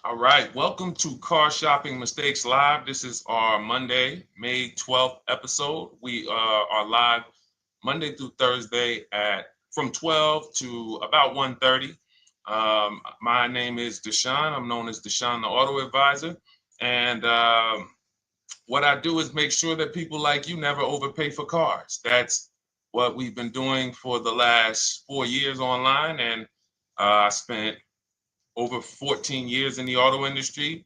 All right, welcome to Car Shopping Mistakes Live. This is our Monday, May 12th episode. We are live Monday through Thursday at from 12 to about 1:30. My name is Deshone. I'm known as Deshone the Auto Advisor. And what I do is make sure that people like you never overpay for cars. That's what we've been doing for the last 4 years online. And I spent over 14 years in the auto industry.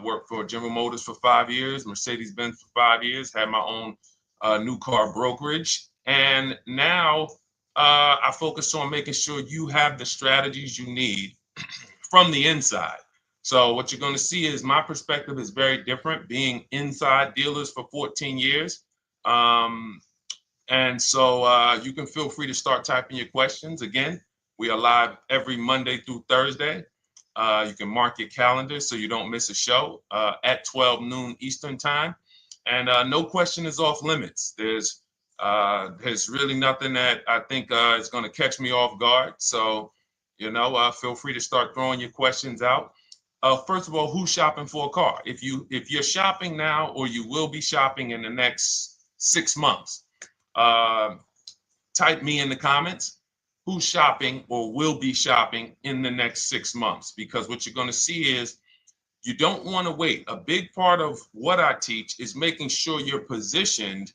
Worked for General Motors for 5 years, Mercedes-Benz for 5 years, had my own new car brokerage. And now I focus on making sure you have the strategies you need from the inside. So what you're going to see is my perspective is very different, being inside dealers for 14 years. Um, and so you can feel free to start typing your questions. Again, we are live every Monday through Thursday. You can mark your calendar so you don't miss a show at 12 noon Eastern time. And no question is off limits. There's really nothing that I think is going to catch me off guard. So, feel free to start throwing your questions out. First of all, who's shopping for a car? If you're shopping now or you will be shopping in the next 6 months, uh, type me in the comments who's shopping or will be shopping in the next 6 months, because what you're going to see is you don't want to wait. A big part of what I teach is making sure you're positioned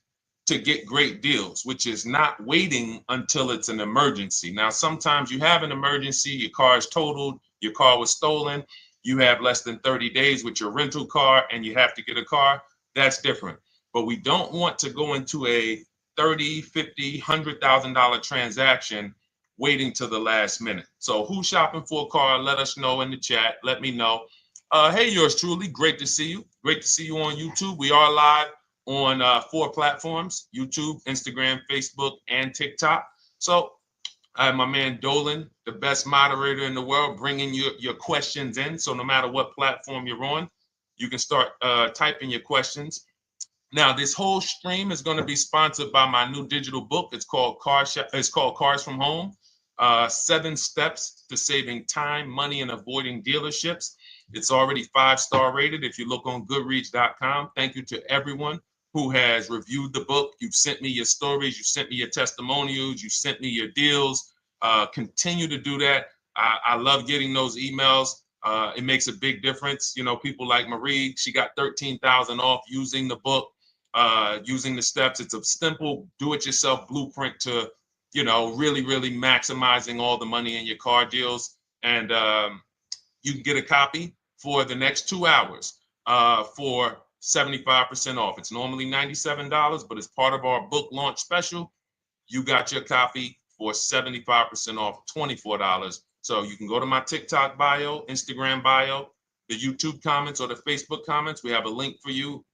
to get great deals, which is not waiting until it's an emergency. Now, sometimes you have an emergency, your car is totaled, your car was stolen, you have less than 30 days with your rental car and you have to get a car. That's different. But we don't want to go into a 30, 50, $100,000 transaction waiting to the last minute. So who's shopping for a car? Let us know in the chat. Let me know. Hey, yours truly. Great to see you. Great to see you on YouTube. We are live on 4 platforms: YouTube, Instagram, Facebook, and TikTok. So I have my man Dolan, the best moderator in the world, bringing your questions in. So no matter what platform you're on, you can start typing your questions. Now, this whole stream is going to be sponsored by my new digital book. It's called Cars from Home: 7 Steps to Saving Time, Money, and Avoiding Dealerships. It's already 5-star rated. If you look on Goodreads.com, thank you to everyone who has reviewed the book. You've sent me your stories. You sent me your testimonials. You sent me your deals. Continue to do that. I love getting those emails. It makes a big difference. People like Marie, she got 13,000 off using the book, using the steps. It's a simple do-it-yourself blueprint to, really, really maximizing all the money in your car deals. And you can get a copy for the next 2 hours for 75% off. It's normally $97, but as part of our book launch special, you got your copy for 75% off, $24. So you can go to my TikTok bio, Instagram bio, the YouTube comments, or the Facebook comments. We have a link for you,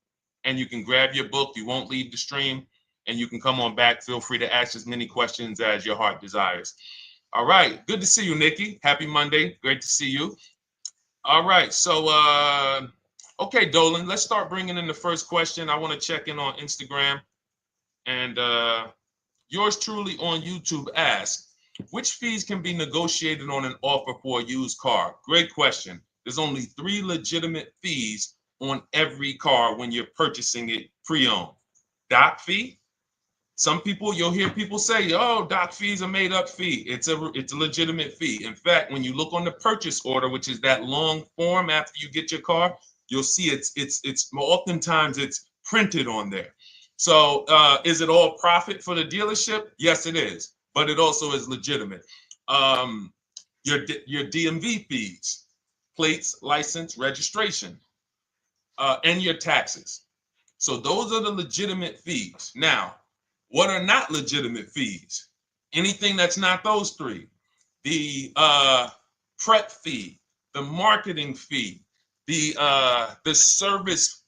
and you can grab your book. You won't leave the stream, and you can come on back. Feel free to ask as many questions as your heart desires. All right. Good to see you, Nikki. Happy Monday. Great to see you. All right. So, okay, Dolan, let's start bringing in the first question. I want to check in on Instagram. And yours truly on YouTube asks, which fees can be negotiated on an offer for a used car? Great question. There's only 3 legitimate fees on every car when you're purchasing it pre-owned. Doc fee. Some people, you'll hear people say, "Oh, doc fees are made up fee." It's a legitimate fee. In fact, when you look on the purchase order, which is that long form after you get your car, you'll see it's oftentimes it's printed on there. So is it all profit for the dealership? Yes, it is, but it also is legitimate. Um, your DMV fees, plates, license, registration, and your taxes. So those are the legitimate fees. Now, what are not legitimate fees? Anything that's not those 3. The prep fee, the marketing fee, the service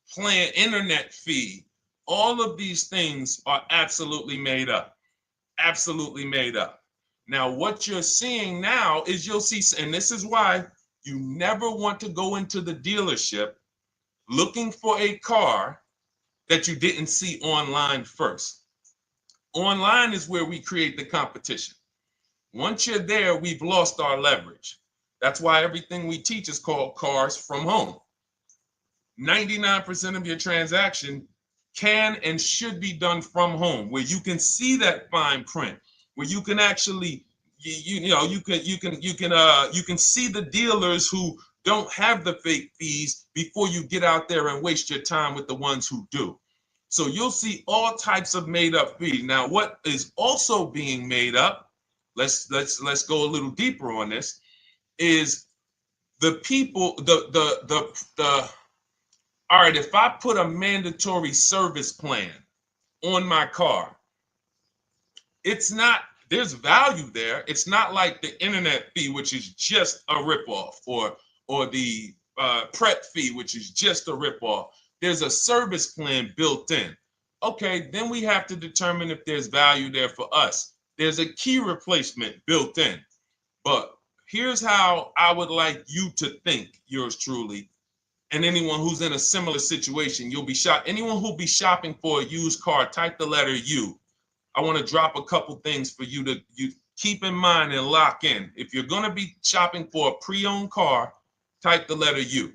plan internet fee. All of these things are absolutely made up. Absolutely made up. Now, what you're seeing now is you'll see, and this is why you never want to go into the dealership looking for a car that you didn't see online first. Online is where we create the competition. Once you're there, we've lost our leverage. That's why everything we teach is called Cars from Home. 99% of your transaction can and should be done from home, where you can see that fine print, where you can actually you can see the dealers who don't have the fake fees before you get out there and waste your time with the ones who do. So you'll see all types of made up fees. Now, what is also being made up, let's go a little deeper on this, is the people, the all right, if I put a mandatory service plan on my car, it's not, there's value there. It's not like the internet fee, which is just a ripoff, or the prep fee, which is just a ripoff. There's a service plan built in. Okay, then we have to determine if there's value there for us. There's a key replacement built in. But here's how I would like you to think, yours truly, and anyone who's in a similar situation. You'll be shocked. Anyone who'll be shopping for a used car, type the letter U. I want to drop a couple things for you to keep in mind and lock in. If you're going to be shopping for a pre-owned car, type the letter U.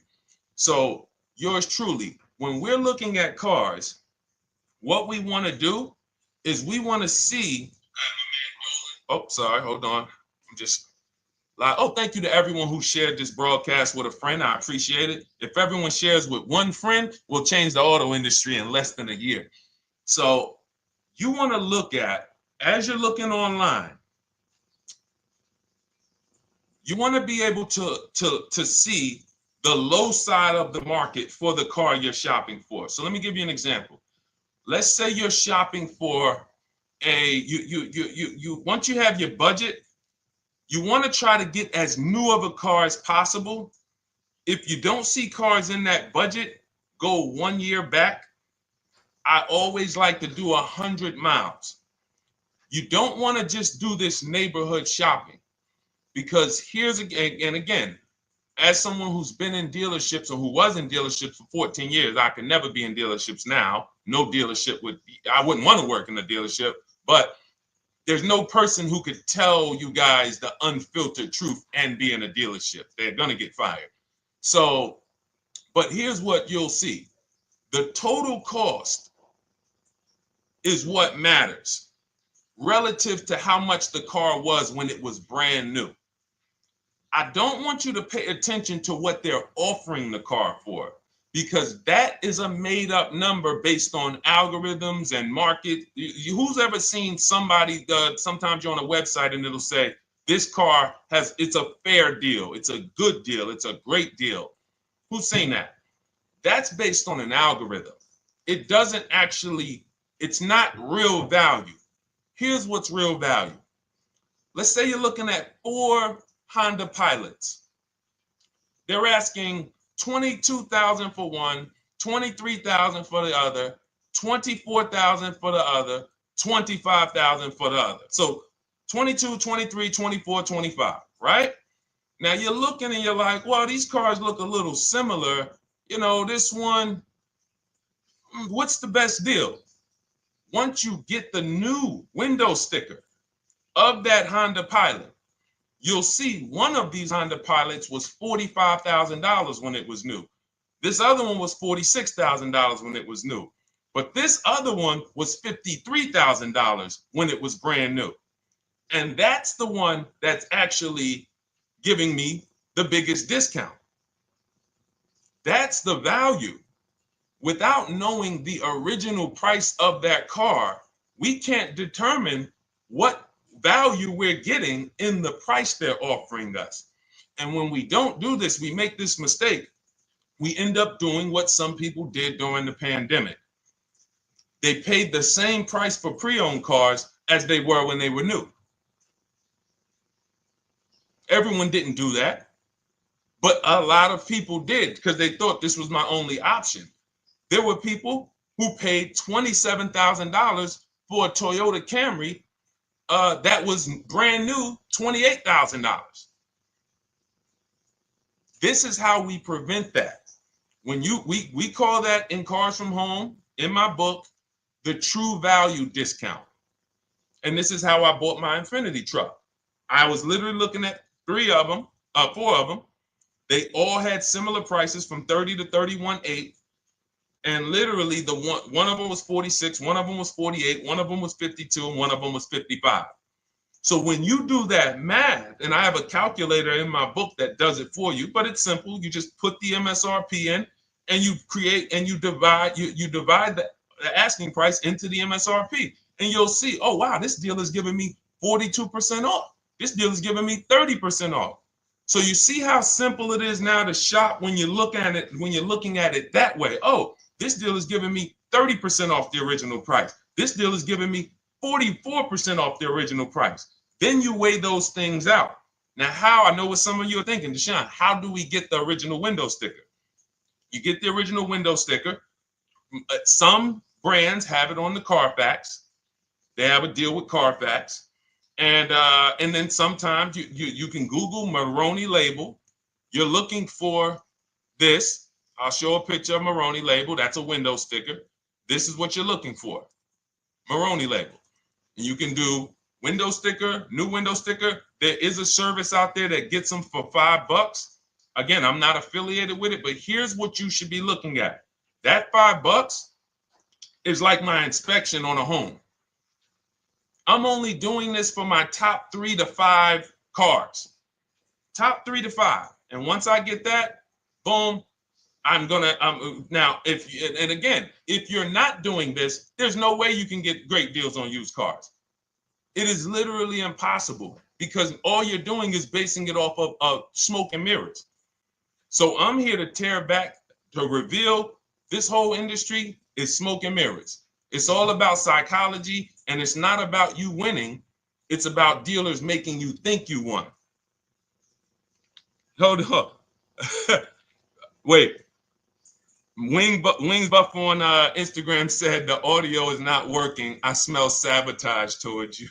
So yours truly, when we're looking at cars, what we want to do is we want to see, oh, sorry, hold on. I'm just, oh, thank you to everyone who shared this broadcast with a friend. I appreciate it. If everyone shares with one friend, we'll change the auto industry in less than a year. So you want to look at, as you're looking online, you want to be able to see the low side of the market for the car you're shopping for. So let me give you an example. Let's say you're shopping for once you have your budget, you want to try to get as new of a car as possible. If you don't see cars in that budget, go 1 year back. I always like to do 100 miles. You don't want to just do this neighborhood shopping, because here's again, as someone who's been in dealerships or who was in dealerships for 14 years, I can never be in dealerships now. No dealership I wouldn't want to work in a dealership, but there's no person who could tell you guys the unfiltered truth and be in a dealership. They're going to get fired. So, but here's what you'll see. The total cost is what matters relative to how much the car was when it was brand new. I don't want you to pay attention to what they're offering the car for, because that is a made up number based on algorithms and market. Who's ever seen somebody, sometimes you're on a website and it'll say, this car it's a fair deal, it's a good deal, it's a great deal. Who's seen that? That's based on an algorithm. It doesn't actually, it's not real value. Here's what's real value. Let's say you're looking at 4 Honda Pilots. They're asking $22,000 for one, $23,000 for the other, $24,000 for the other, $25,000 for the other. So 22, 23, 24, 25, right? Now you're looking and you're like, well, these cars look a little similar. You know, this one, what's the best deal? Once you get the new window sticker of that Honda Pilot, you'll see one of these Honda Pilots was $45,000 when it was new. This other one was $46,000 when it was new. But this other one was $53,000 when it was brand new. And that's the one that's actually giving me the biggest discount. That's the value. Without knowing the original price of that car, we can't determine what value we're getting in the price they're offering us. And when we don't do this, we make this mistake. We end up doing what some people did during the pandemic. They paid the same price for pre-owned cars as they were when they were new. Everyone didn't do that, but a lot of people did because they thought this was my only option. There were people who paid $27,000 for a Toyota Camry that was brand new, $28,000. This is how we prevent that. When we call that in Cars from Home, in my book, the true value discount. And this is how I bought my Infiniti truck. I was literally looking at 3 of them. 4 of them. They all had similar prices from 30 to 31.8. And literally the one of them was 46, one of them was 48, one of them was 52, and one of them was 55. So when you do that math, and I have a calculator in my book that does it for you, but it's simple. You just put the MSRP in and you create and you divide the asking price into the MSRP. And you'll see, oh wow, this deal is giving me 42% off. This deal is giving me 30% off. So you see how simple it is now to shop when you look at it, when you're looking at it that way. Oh, this deal is giving me 30% off the original price. This deal is giving me 44% off the original price. Then you weigh those things out. Now, how, I know what some of you are thinking, Deshone, how do we get the original window sticker? You get the original window sticker. Some brands have it on the Carfax. They have a deal with Carfax. And then sometimes you can Google Maroney label. You're looking for this. I'll show a picture of Maroney label. That's a window sticker. This is what you're looking for. Maroney label. And you can do window sticker, new window sticker. There is a service out there that gets them for $5. Again, I'm not affiliated with it, but here's what you should be looking at. That $5 is like my inspection on a home. I'm only doing this for my top 3 to 5 cars. Top 3 to 5. And once I get that, boom, I'm gonna now if you're not doing this, there's no way you can get great deals on used cars. It is literally impossible because all you're doing is basing it off of smoke and mirrors. So I'm here to tear back, to reveal this whole industry is smoke and mirrors. It's all about psychology, and it's not about you winning. It's about dealers making you think you won. Hold up. Wait. Wings Buff on Instagram said the audio is not working. I smell sabotage towards you.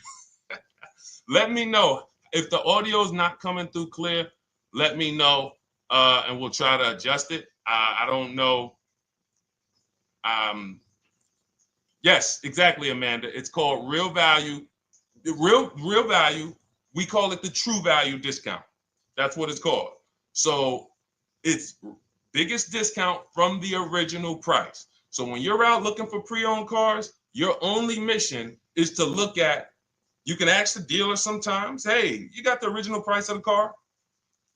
Let me know if the audio is not coming through clear. Let me know, and we'll try to adjust it. I don't know. Yes, exactly, Amanda. It's called real value. Real value. We call it the true value discount. That's what it's called. So it's biggest discount from the original price. So when you're out looking for pre-owned cars, your only mission is to look at, you can ask the dealer sometimes, hey, you got the original price of the car?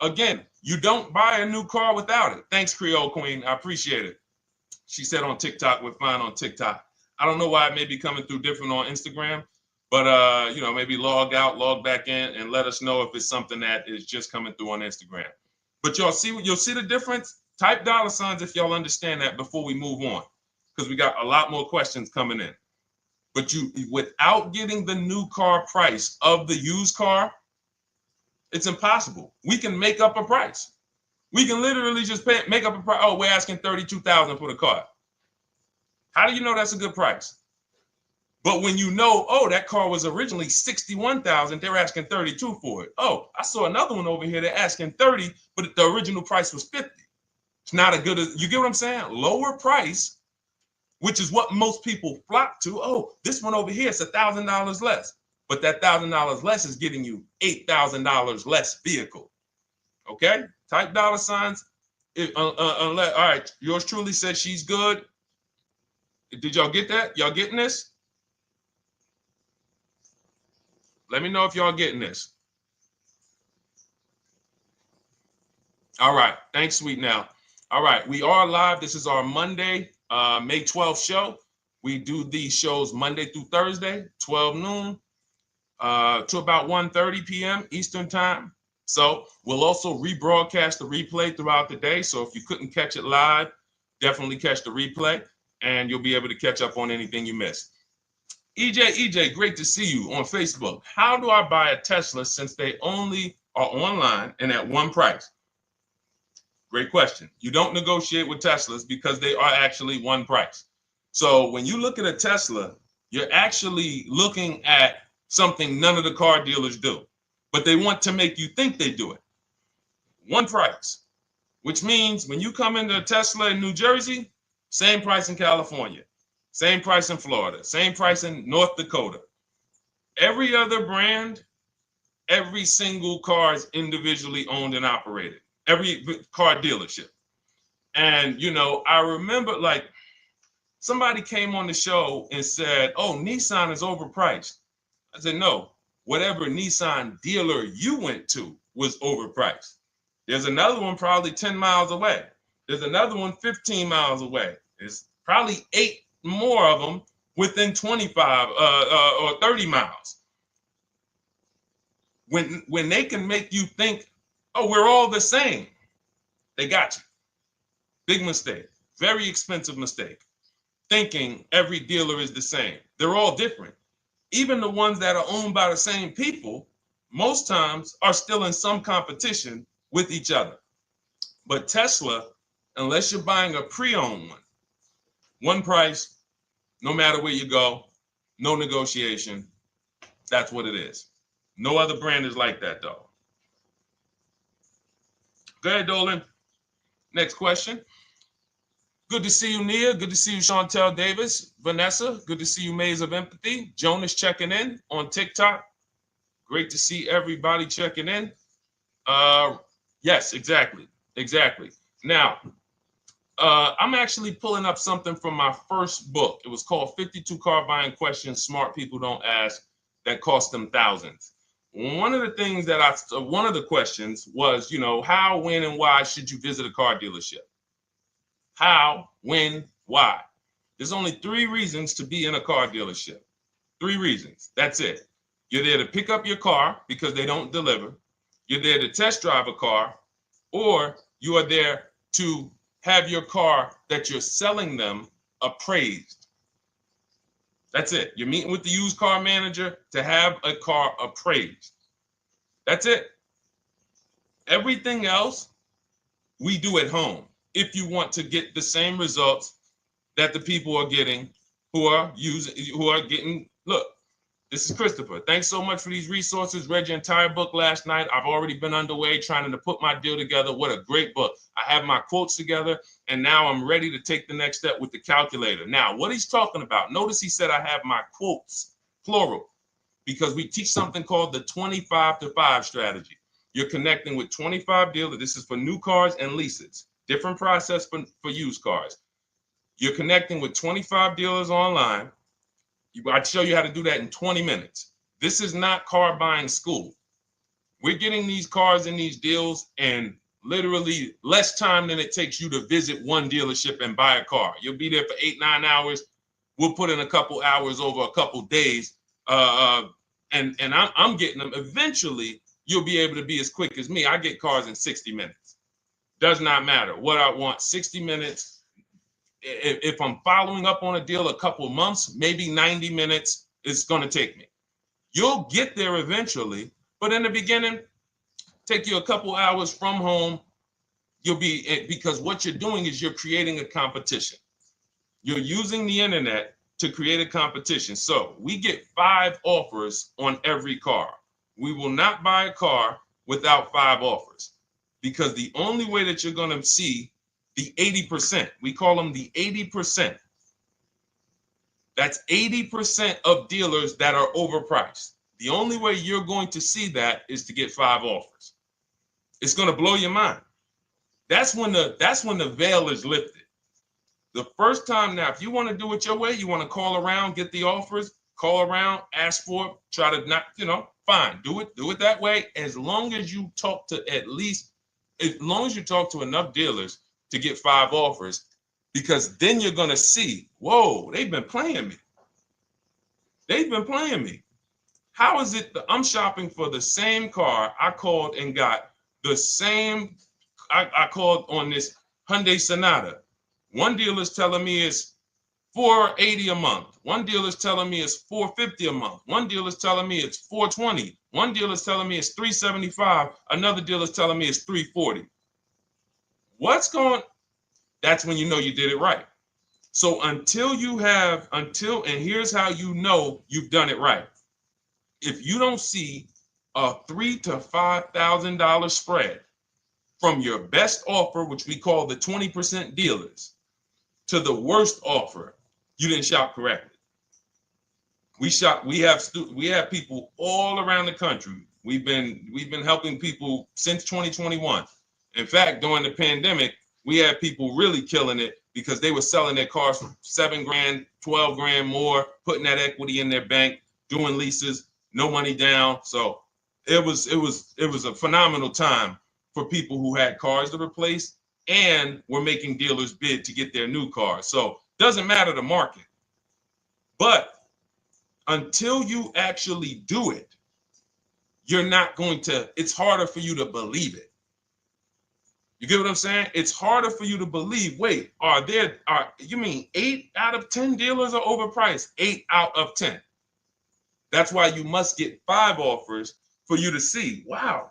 Again, you don't buy a new car without it. Thanks, Creole Queen. I appreciate it. She said on TikTok, we're fine on TikTok. I don't know why it may be coming through different on Instagram, but maybe log out, log back in, and let us know if it's something that is just coming through on Instagram. But you'll see the difference. Type $ if y'all understand that before we move on, because we got a lot more questions coming in. But without getting the new car price of the used car, it's impossible. We can make up a price. We can literally just make up a price. Oh, we're asking $32,000 for the car. How do you know that's a good price? But when you know, oh, that car was originally $61,000, they're asking $32,000 for it. Oh, I saw another one over here. They're asking $30,000, but the original price was $50,000. It's not a good, you get what I'm saying? Lower price, which is what most people flock to. Oh, this one over here is $1,000 less. But that $1,000 less is getting you $8,000 less vehicle. Okay? Type $. All right, yours truly said she's good. Did y'all get that? Y'all getting this? Let me know if y'all getting this. All right. Thanks, Sweet Now. All right. We are live. This is our Monday, May 12th show. We do these shows Monday through Thursday, 12 noon to about 1:30 p.m. Eastern time. So we'll also rebroadcast the replay throughout the day. So if you couldn't catch it live, definitely catch the replay, and you'll be able to catch up on anything you missed. EJ, great to see you on Facebook. How do I buy a Tesla since they only are online and at one price? Great question. You don't negotiate with Teslas because they are actually one price. So when you look at a Tesla, you're actually looking at something none of the car dealers do, but they want to make you think they do it. One price, which means when you come into a Tesla in New Jersey, same price in California. Same price in Florida, same price in North Dakota. Every other brand Every single car is individually owned and operated. Every car dealership. And, you know, I remember like somebody came on the show and said, oh, Nissan is overpriced. I said, no, whatever Nissan dealer you went to was overpriced. There's another one probably 10 miles away. There's another one 15 miles away. There's probably 8 more of them within 25 or 30 miles. When they can make you think, oh, we're all the same, they got you. Big mistake. Very expensive mistake. Thinking every dealer is the same. They're all different. Even the ones that are owned by the same people, most times are still in some competition with each other. But Tesla, unless you're buying a pre-owned one price, no matter where you go, no negotiation. That's what it is. No other brand is like that, though. Go ahead, Dolan. Next question. Good to see you, Nia. Good to see you, Chantel Davis. Vanessa, good to see you, Maze of Empathy. Jonas checking in on TikTok. Great to see everybody checking in. Yes, exactly. Now, I'm actually pulling up something from my first book. It was called 52 Car Buying Questions Smart People Don't Ask that cost them thousands. One of the questions was, you know, how, when, and why should you visit a car dealership? How, when, why? There's only 3 reasons to be in a car dealership. 3 reasons. That's it. You're there to pick up your car because they don't deliver. You're there to test drive a car, or you are there to have your car that you're selling them appraised. That's it. You're meeting with the used car manager to have a car appraised. That's it. Everything else we do at home if you want to get the same results that the people are getting who are getting. Look, this is Christopher. Thanks so much for these resources. Read your entire book last night. I've already been underway trying to put my deal together. What a great book. I have my quotes together, and now I'm ready to take the next step with the calculator. Now, what he's talking about, notice he said I have my quotes, plural, because we teach something called the 25 to 5 strategy. You're connecting with 25 dealers. This is for new cars and leases. Different process for used cars. You're connecting with 25 dealers online. I'd show you how to do that in 20 minutes. This is not car buying school. We're getting these cars and these deals in literally less time than it takes you to visit one dealership and buy a car. You'll be there for 8-9 hours. We'll put in a couple hours over a couple days. And I'm getting them. Eventually, you'll be able to be as quick as me. I get cars in 60 minutes. Does not matter what I want. 60 minutes. If I'm following up on a deal a couple months, maybe 90 minutes is going to take me. You'll get there eventually, but in the beginning, take you a couple hours from home. Because what you're doing is you're creating a competition. You're using the internet to create a competition. So we get 5 offers on every car. We will not buy a car without 5 offers, because the only way that you're going to see the 80%, we call them the 80%. That's 80% of dealers that are overpriced. The only way you're going to see that is to get 5 offers. It's going to blow your mind. That's when the veil is lifted. The first time, now, if you want to do it your way, you want to call around, get the offers, call around, ask for it, try to not, fine, do it that way. As long as you talk to enough dealers to get 5 offers, because then you're going to see, whoa, they've been playing me. How is it that I'm shopping for the same car? I called and got the same. I called on this Hyundai Sonata. One dealer's telling me it's $480 a month. One dealer's telling me it's $450 a month. One dealer's telling me it's $420. One dealer's telling me it's $375. Another dealer's telling me it's $340. That's when you know you did it right. So and here's how you know you've done it right. If you don't see a $3,000 to $5,000 spread from your best offer, which we call the 20% dealers, to the worst offer, you didn't shop correctly. We have people all around the country. We've been helping people since 2021. In fact, during the pandemic, we had people really killing it because they were selling their cars for 7 grand, 12 grand more, putting that equity in their bank, doing leases, no money down. So it was a phenomenal time for people who had cars to replace and were making dealers bid to get their new cars. So doesn't matter the market. But until you actually do it, you're not going to, it's harder for you to believe it. You get what I'm saying? It's harder for you to believe, wait, you mean 8 out of 10 dealers are overpriced? 8 out of 10. That's why you must get 5 offers for you to see, wow.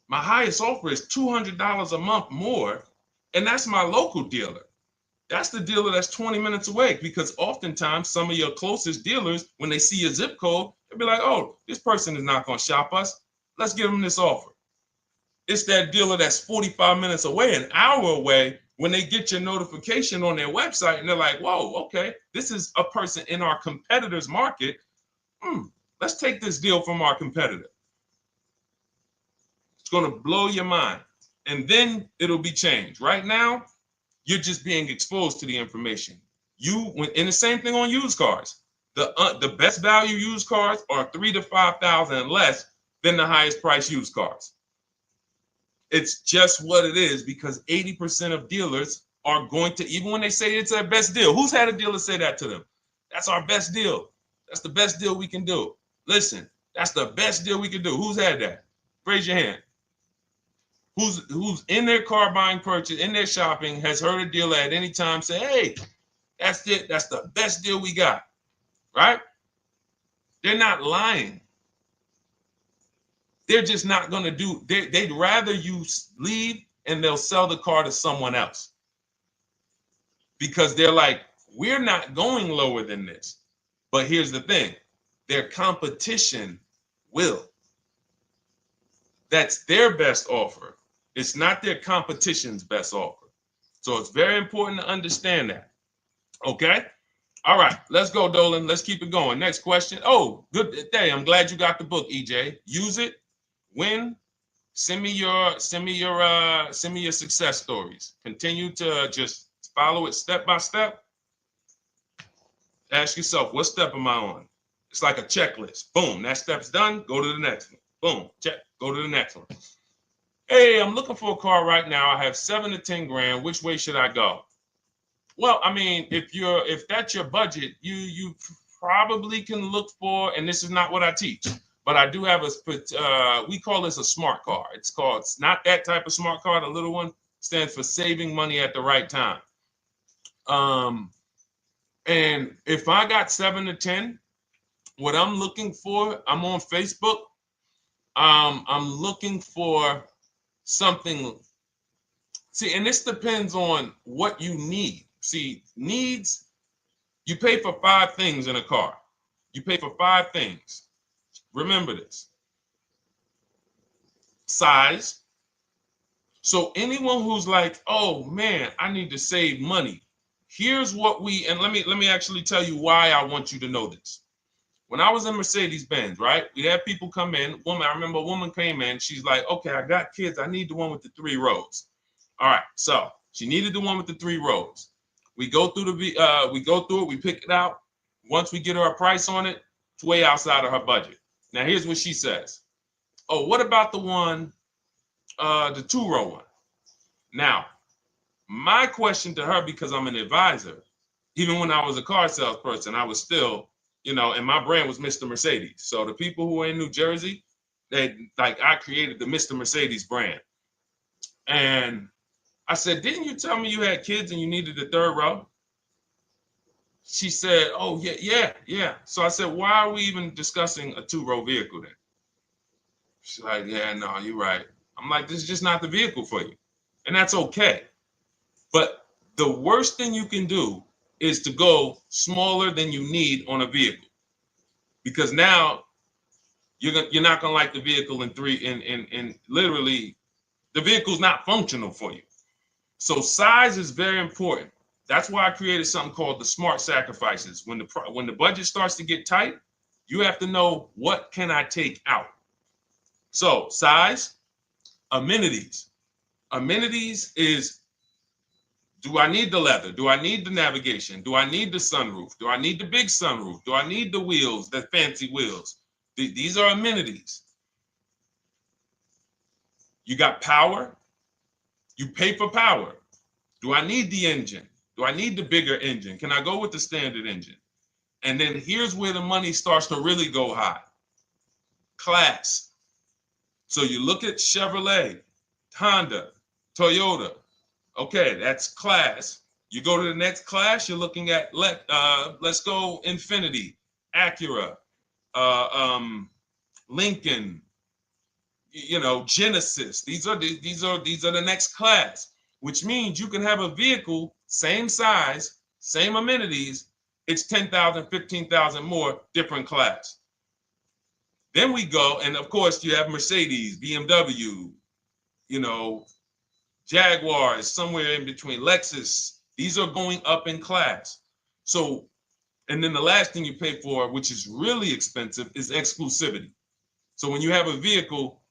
My highest offer is $200 a month more, and that's my local dealer. That's the dealer that's 20 minutes away, because oftentimes some of your closest dealers, when they see your zip code, they'll be like, oh, this person is not going to shop us. Let's give them this offer. It's that dealer that's 45 minutes away, an hour away, when they get your notification on their website and they're like, whoa, okay, this is a person in our competitor's market. Let's take this deal from our competitor. It's going to blow your mind. And then it'll be changed. Right now, you're just being exposed to the information. And the same thing on used cars. The best value used cars are $3,000 to $5,000 less than the highest price used cars. It's just what it is, because 80% of dealers are going to, even when they say it's their best deal. Who's had a dealer say that to them? That's our best deal. That's the best deal we can do. Listen, that's the best deal we can do. Who's had that? Raise your hand. Who's in their car buying purchase, in their shopping, has heard a dealer at any time say, hey, that's it. That's the best deal we got, right? They're not lying. They're just not going to do, they'd rather you leave and they'll sell the car to someone else, because they're like, we're not going lower than this. But here's the thing, their competition will. That's their best offer. It's not their competition's best offer. So it's very important to understand that. Okay? All right, let's go, Dolan. Let's keep it going. Next question. Oh, good day. I'm glad you got the book, EJ. Use it. Win. Send me your success stories. Continue to just follow it step by step. Ask yourself, what step am I on? It's like a checklist. Boom, that step's done. Go to the next one. Boom, check. Go to the next one. Hey, I'm looking for a car right now. I have 7 to 10 grand. Which way should I go? Well, I mean, if that's your budget, you probably can look for, and this is not what I teach, but I do have we call this a smart car. It's not that type of smart car. The little one stands for saving money at the right time. And if I got 7 to 10, what I'm looking for, I'm on Facebook. I'm looking for something. See, and this depends on what you need. See, needs, you pay for 5 things in a car. You pay for 5 things. Remember this. Size. So anyone who's like, oh man, I need to save money. Here's what and let me actually tell you why I want you to know this. When I was in Mercedes-Benz, right? We had people come in. I remember a woman came in. She's like, okay, I got kids. I need the one with the 3 rows. All right. So she needed the one with the 3 rows. We go through it. We pick it out. Once we get her a price on it, it's way outside of her budget. Now, here's what she says. Oh, what about the one, the 2-row one? Now, my question to her, because I'm an advisor, even when I was a car salesperson, I was still, and my brand was Mr. Mercedes. So the people who are in New Jersey, I created the Mr. Mercedes brand. And I said, didn't you tell me you had kids and you needed the 3rd row? She said, oh, yeah. So I said, why are we even discussing a 2-row vehicle then? She's like, yeah, no, you're right. I'm like, this is just not the vehicle for you. And that's okay. But the worst thing you can do is to go smaller than you need on a vehicle, because now you're not gonna like the vehicle in literally the vehicle's not functional for you. So size is very important. That's why I created something called the smart sacrifices. When the budget starts to get tight, You have to know, what can I take out? So size, amenities. Amenities is, do I need the leather? Do I need the navigation? Do I need the sunroof? Do I need the big sunroof? Do I need the wheels, the fancy wheels? These are amenities. You got power. You pay for power. Do I need the engine? Do I need the bigger engine? Can I go with the standard engine? And then here's where the money starts to really go high. Class. So you look at Chevrolet, Honda, Toyota. Okay, that's class. You go to the next class, you're looking at, let's go Infiniti, Acura, Lincoln, Genesis. These are the next class, which means you can have a vehicle, same size, same amenities. It's 10,000, 15,000 more, different class. Then we go, and of course you have Mercedes, BMW, Jaguars, somewhere in between, Lexus. These are going up in class. So, and then the last thing you pay for, which is really expensive, is exclusivity. So when you have a vehicle,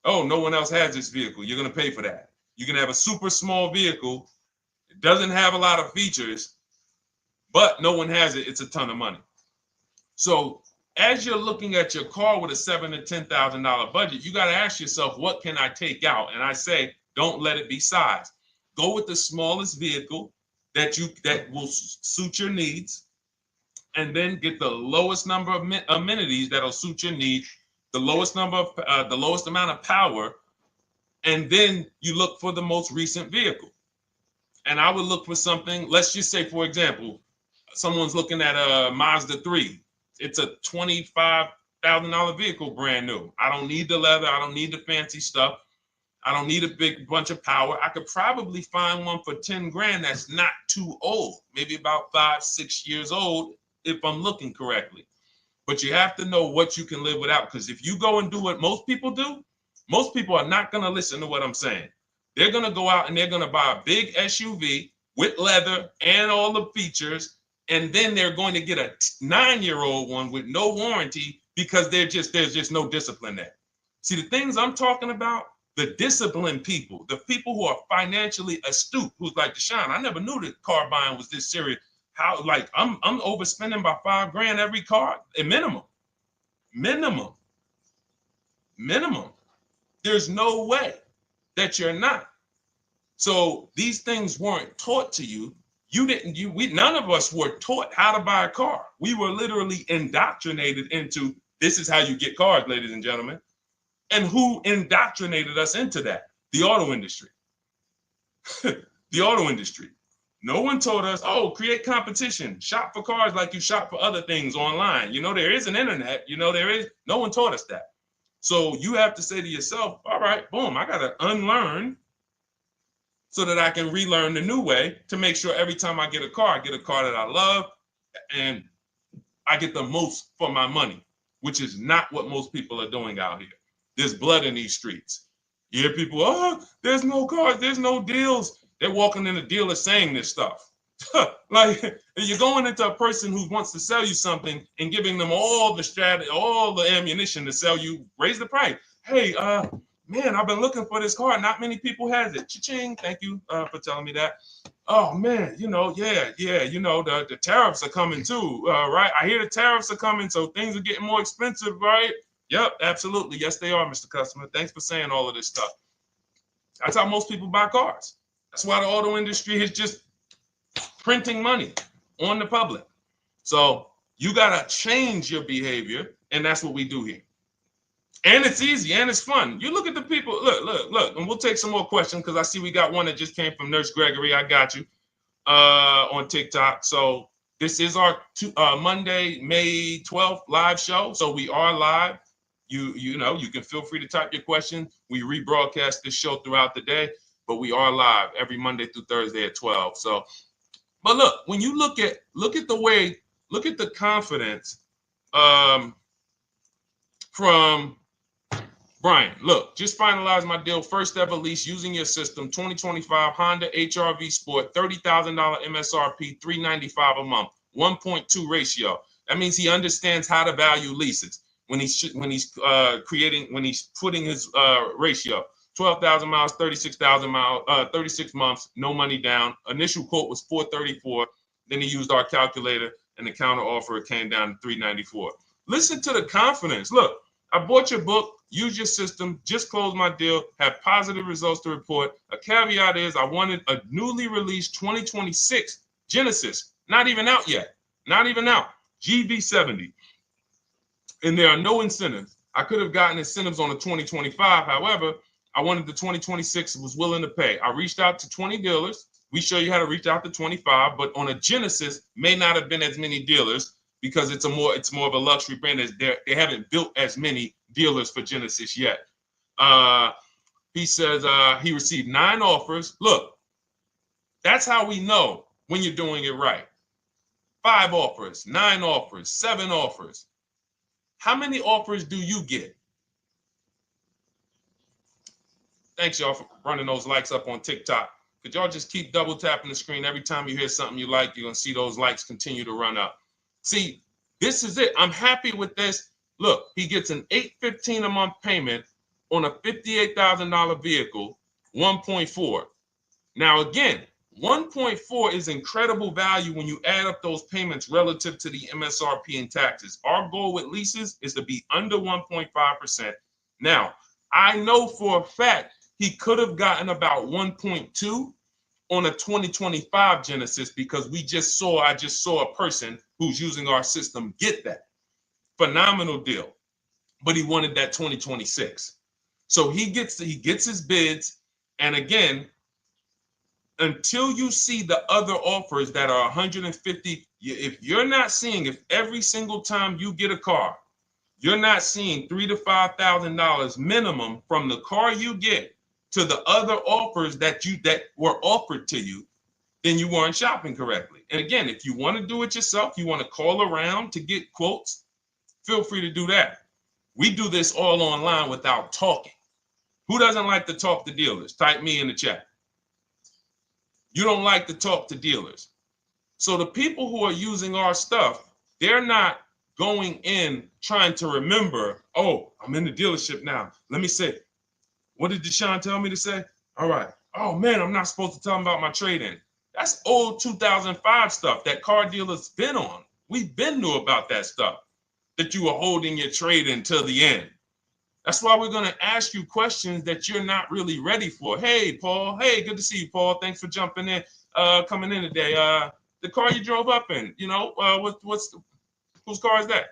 oh, no one else has this vehicle, you're going to pay for that. You can have a super small vehicle, it doesn't have a lot of features, but no one has it, it's a ton of money. So as you're looking at your car with a $7,000 to $10,000 budget, you got to ask yourself, what can I take out? And I say, don't let it be size. Go with the smallest vehicle that will suit your needs, and then get the lowest number of amenities that'll suit your needs, the lowest amount of power, and then you look for the most recent vehicle. And I would look for something, let's just say, for example, someone's looking at a Mazda 3. It's a $25,000 vehicle, brand new. I don't need the leather. I don't need the fancy stuff. I don't need a big bunch of power. I could probably find one for 10 grand that's not too old, maybe about 5-6 years old, if I'm looking correctly. But you have to know what you can live without, because if you go and do what most people do, most people are not going to listen to what I'm saying. They're going to go out and they're going to buy a big SUV with leather and all the features, and then they're going to get a 9-year-old one with no warranty because there's just no discipline there. See, the things I'm talking about, the disciplined people, the people who are financially astute, who's like, Deshone, I never knew that car buying was this serious. How, like, I'm overspending by $5 grand every car, a minimum. There's no way that you're not. So these things weren't taught to you. None of us were taught how to buy a car. We were literally indoctrinated into, this is how you get cars, ladies and gentlemen. And who indoctrinated us into that? The auto industry. The auto industry. No one told us, oh, create competition, shop for cars like you shop for other things online. There is an internet, no one taught us that. So you have to say to yourself, all right, boom, I got to unlearn so that I can relearn the new way to make sure every time I get a car that I love and I get the most for my money, which is not what most people are doing out here. There's blood in these streets. You hear people, oh, there's no cars, there's no deals. They're walking in the dealer saying this stuff. Like, you're going into a person who wants to sell you something and giving them all the strategy, all the ammunition to sell you, raise the price. Hey, man, I've been looking for this car. Not many people has it. Cha-ching. Thank you for telling me that. Oh man, the tariffs are coming too, right? I hear the tariffs are coming, so things are getting more expensive, right? Yep, absolutely. Yes, they are, Mr. Customer. Thanks for saying all of this stuff. That's how most people buy cars. That's why the auto industry is just printing money on the public. So you got to change your behavior, and that's what we do here. And it's easy and it's fun. You look at the people, look, and we'll take some more questions because I see we got one that just came from Nurse Gregory. I got you on TikTok. So this is our Monday, May 12th live show. So we are live. You can feel free to type your question. We rebroadcast this show throughout the day, but we are live every Monday through Thursday at 12. So, but look, when you look at the confidence from Brian, look, just finalized my deal. First ever lease using your system, 2025 Honda HR-V Sport, $30,000 MSRP, $395 a month, 1.2 ratio. That means he understands how to value leases when he's putting his ratio. 12,000 miles, 36,000 miles, 36 months, no money down. Initial quote was 434. Then he used our calculator, and the counter offer came down to 394. Listen to the confidence. Look, I bought your book, use your system, just closed my deal, have positive results to report. A caveat is I wanted a newly released 2026 Genesis, not even out yet, not even out, GV70. And there are no incentives. I could have gotten incentives on the 2025. However, I wanted the 2026, was willing to pay. I reached out to 20 dealers. We show you how to reach out to 25, but on a Genesis may not have been as many dealers because it's more of a luxury brand. As they haven't built as many dealers for Genesis yet. He says he received 9 offers. Look, that's how we know when you're doing it right. 5 offers, 9 offers, 7 offers. How many offers do you get? Thanks, y'all, for running those likes up on TikTok. Could y'all just keep double tapping the screen every time you hear something you like? You're going to see those likes continue to run up. See, this is it. I'm happy with this. Look, he gets an $815 a month payment on a $58,000 vehicle, 1.4. Now, again, 1.4 is incredible value when you add up those payments relative to the MSRP and taxes. Our goal with leases is to be under 1.5%. Now, I know for a fact he could have gotten about 1.2 on a 2025 Genesis because I just saw a person who's using our system get that. Phenomenal deal. But he wanted that 2026. So he gets his bids. And again, until you see the other offers that are 150, if every single time you get a car, you're not seeing $3,000 to $5,000 minimum from the car you get to the other offers that were offered to you, then you weren't shopping correctly. And again, if you want to do it yourself, you want to call around to get quotes, feel free to do that. We do this all online without talking. Who doesn't like to talk to dealers? Type me in the chat. You don't like to talk to dealers. So the people who are using our stuff, they're not going in trying to remember, oh, I'm in the dealership now. Let me say, what did Deshone tell me to say? All right. Oh, man, I'm not supposed to tell them about my trade-in. That's old 2005 stuff that car dealers been on. We've been knew about that stuff, that you were holding your trade-in till the end. That's why we're going to ask you questions that you're not really ready for. Hey, Paul. Hey, good to see you, Paul. Thanks for jumping in, coming in today. The car you drove up in, whose car is that?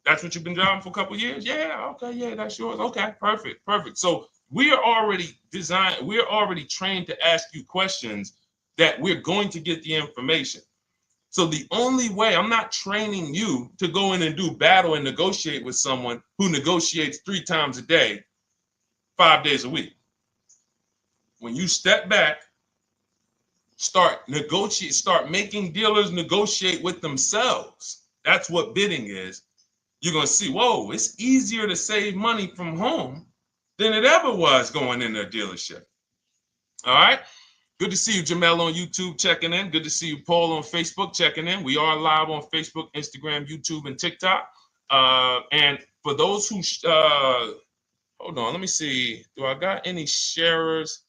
That's what you've been driving for a couple of years? Yeah, okay, yeah, that's yours. Okay, perfect. So we are already trained to ask you questions that we're going to get the information. So the only way, I'm not training you to go in and do battle and negotiate with someone who negotiates 3 times a day, 5 days a week. When you step back, start making dealers negotiate with themselves. That's what bidding is. You're going to see, whoa, it's easier to save money from home than it ever was going in a dealership. All right. Good to see you, Jamel, on YouTube checking in. Good to see you, Paul, on Facebook checking in. We are live on Facebook, Instagram, YouTube, and TikTok. And for those who, hold on, let me see. Do I got any sharers?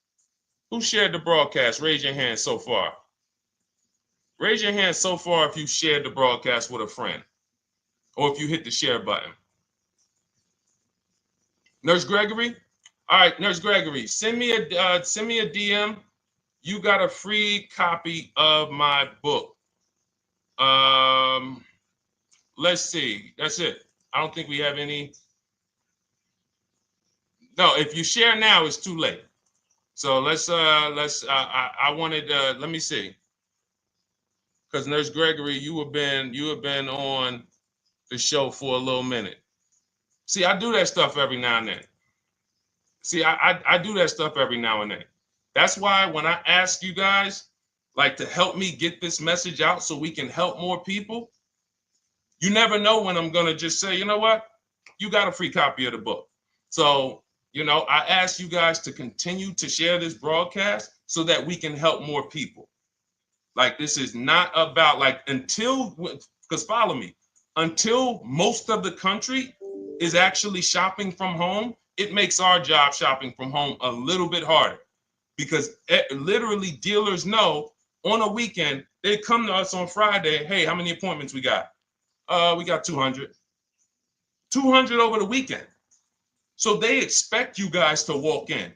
Who shared the broadcast? Raise your hand so far. Raise your hand so far if you shared the broadcast with a friend or if you hit the share button. Nurse Gregory? All right, Nurse Gregory, send me a DM. You got a free copy of my book. Let's see. That's it. I don't think we have any. No, if you share now, it's too late. So I wanted let me see. Because Nurse Gregory, you have been on the show for a little minute. See, I do that stuff every now and then. I do that stuff every now and then. That's why when I ask you guys, like, to help me get this message out so we can help more people, you never know when I'm going to just say, you know what? You got a free copy of the book. So, I ask you guys to continue to share this broadcast so that we can help more people. Like, this is not about, because follow me. until most of the country is actually shopping from home, it makes our job shopping from home a little bit harder, because literally dealers know on a weekend, they come to us on Friday, hey, how many appointments we got? We got 200. 200 over the weekend. So they expect you guys to walk in.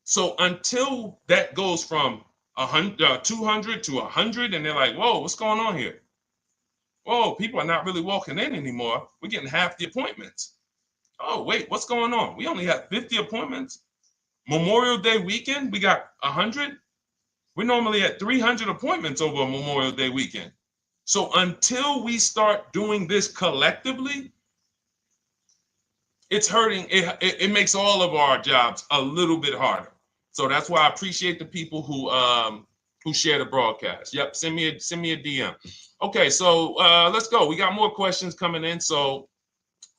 So until that goes from 200 to 100, and they're like, whoa, what's going on here? Whoa, people are not really walking in anymore. We're getting half the appointments. Oh, wait, what's going on? We only have 50 appointments. Memorial Day weekend, we got 100. We're normally at 300 appointments over a Memorial Day weekend. So until we start doing this collectively, it's hurting. It makes all of our jobs a little bit harder. So that's why I appreciate the people who share the broadcast. Yep, send me a DM. Okay, so let's go. We got more questions coming in, so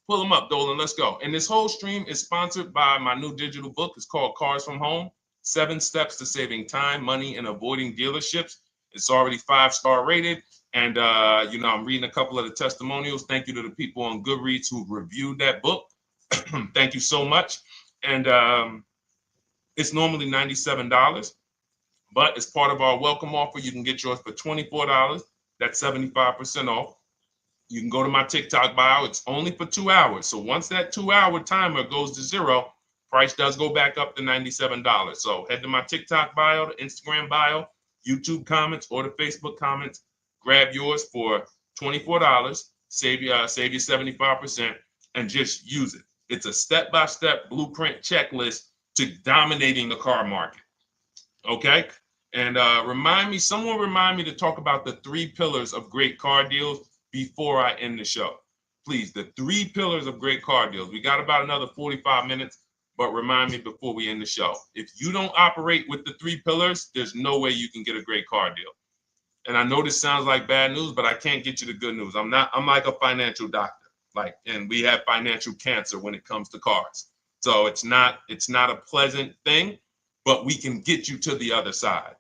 pull them up, Dolan. Let's go. And this whole stream is sponsored by my new digital book. It's called Cars from Home: 7 Steps to Saving Time, Money, and Avoiding Dealerships. It's already 5-star rated. And, I'm reading a couple of the testimonials. Thank you to the people on Goodreads who reviewed that book. Thank you so much. And it's normally $97, but as part of our welcome offer, you can get yours for $24. That's 75% off. You can go to my TikTok bio. It's only for 2 hours. So once that 2-hour timer goes to zero, price does go back up to $97. So head to my TikTok bio, the Instagram bio, YouTube comments, or the Facebook comments. Grab yours for $24. Save you 75%, and just use it. It's a step-by-step blueprint checklist to dominating the car market. Okay? And someone remind me to talk about the 3 pillars of great car deals before I end the show. Please, the 3 pillars of great car deals. We got about another 45 minutes, but remind me before we end the show. If you don't operate with the 3 pillars, there's no way you can get a great car deal. And I know this sounds like bad news, but I can't get you the good news. I'm like a financial doctor. And we have financial cancer when it comes to cars. So it's not a pleasant thing, but we can get you to the other side.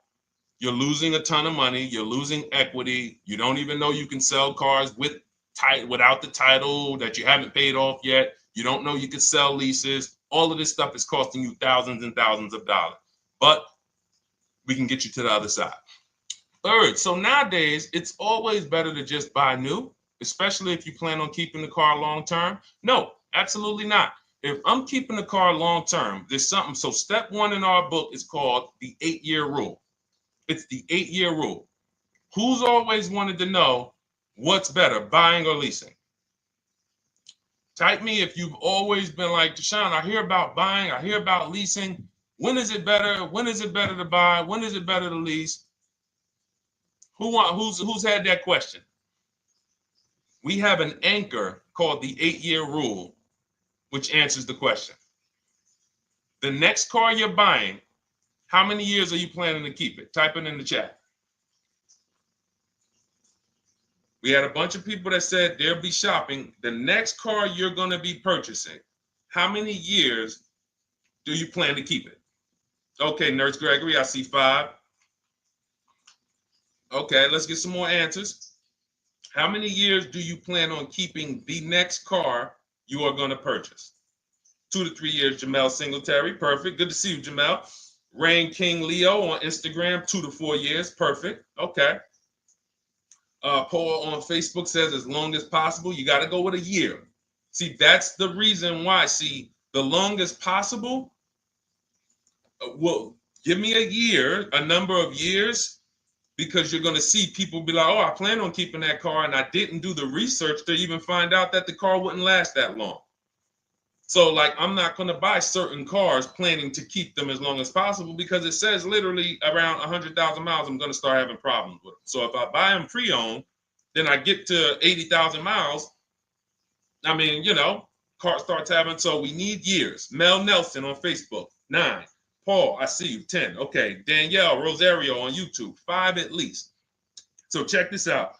You're losing a ton of money. You're losing equity. You don't even know you can sell cars without the title that you haven't paid off yet. You don't know you can sell leases. All of this stuff is costing you thousands and thousands of dollars, but we can get you to the other side. Third, so nowadays, it's always better to just buy new, especially if you plan on keeping the car long term. No, absolutely not. If I'm keeping the car long term, there's something. So step 1 in our book is called the 8-year rule. It's the 8-year rule. Who's always wanted to know what's better, buying or leasing? Type me if you've always been like, Deshone, I hear about buying, I hear about leasing. When is it better? When is it better to buy? When is it better to lease? Who's had that question? We have an anchor called the 8-year rule, which answers the question. The next car you're buying, how many years are you planning to keep it? Type it in the chat. We had a bunch of people that said they'll be shopping. The next car you're going to be purchasing, how many years do you plan to keep it? Okay, Nurse Gregory, I see 5. Okay, let's get some more answers. How many years do you plan on keeping the next car you are going to purchase? 2 to 3 years, Jamel Singletary. Perfect. Good to see you, Jamel. Rain King Leo on Instagram, 2 to 4 years. Perfect. Okay. Paul on Facebook says as long as possible. You got to go with a year. See, that's the reason why. See, the longest possible, well, give me a year, a number of years, because you're going to see people be like, oh, I plan on keeping that car, and I didn't do the research to even find out that the car wouldn't last that long. So, I'm not going to buy certain cars planning to keep them as long as possible, because it says literally around 100,000 miles, I'm going to start having problems with them. So if I buy them pre-owned, then I get to 80,000 miles. I mean, car starts having, so we need years. Mel Nelson on Facebook, 9. Paul, I see you, 10. Okay, Danielle Rosario on YouTube, 5 at least. So check this out.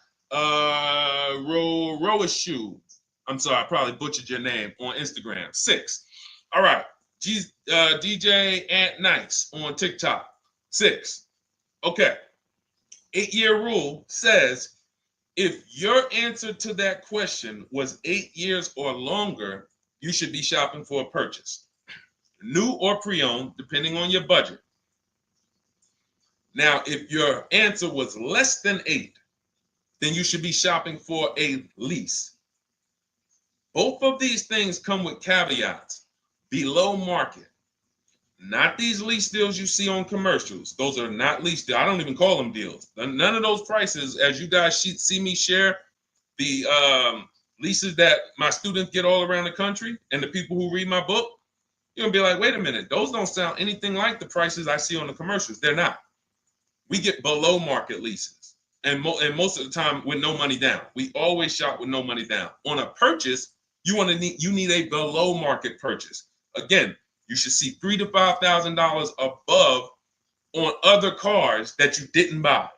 Roashu, I'm sorry, I probably butchered your name, on Instagram, 6. All right, DJ Ant Nice on TikTok, 6. Okay, 8-year rule says If your answer to that question was 8 years or longer, you should be shopping for a purchase, new or pre-owned, depending on your budget. Now, if your answer was less than 8, then you should be shopping for a lease. Both of these things come with caveats. Below market. Not these lease deals you see on commercials. Those are not lease deals. I don't even call them deals. None of those prices, as you guys see me share the leases that my students get all around the country and the people who read my book, you're going to be like, wait a minute. Those don't sound anything like the prices I see on the commercials. They're not. We get below market leases. And most of the time with no money down. We always shop with no money down. On a purchase, you need a below market purchase. Again, you should see $3,000 to $5,000 above on other cars that you didn't buy.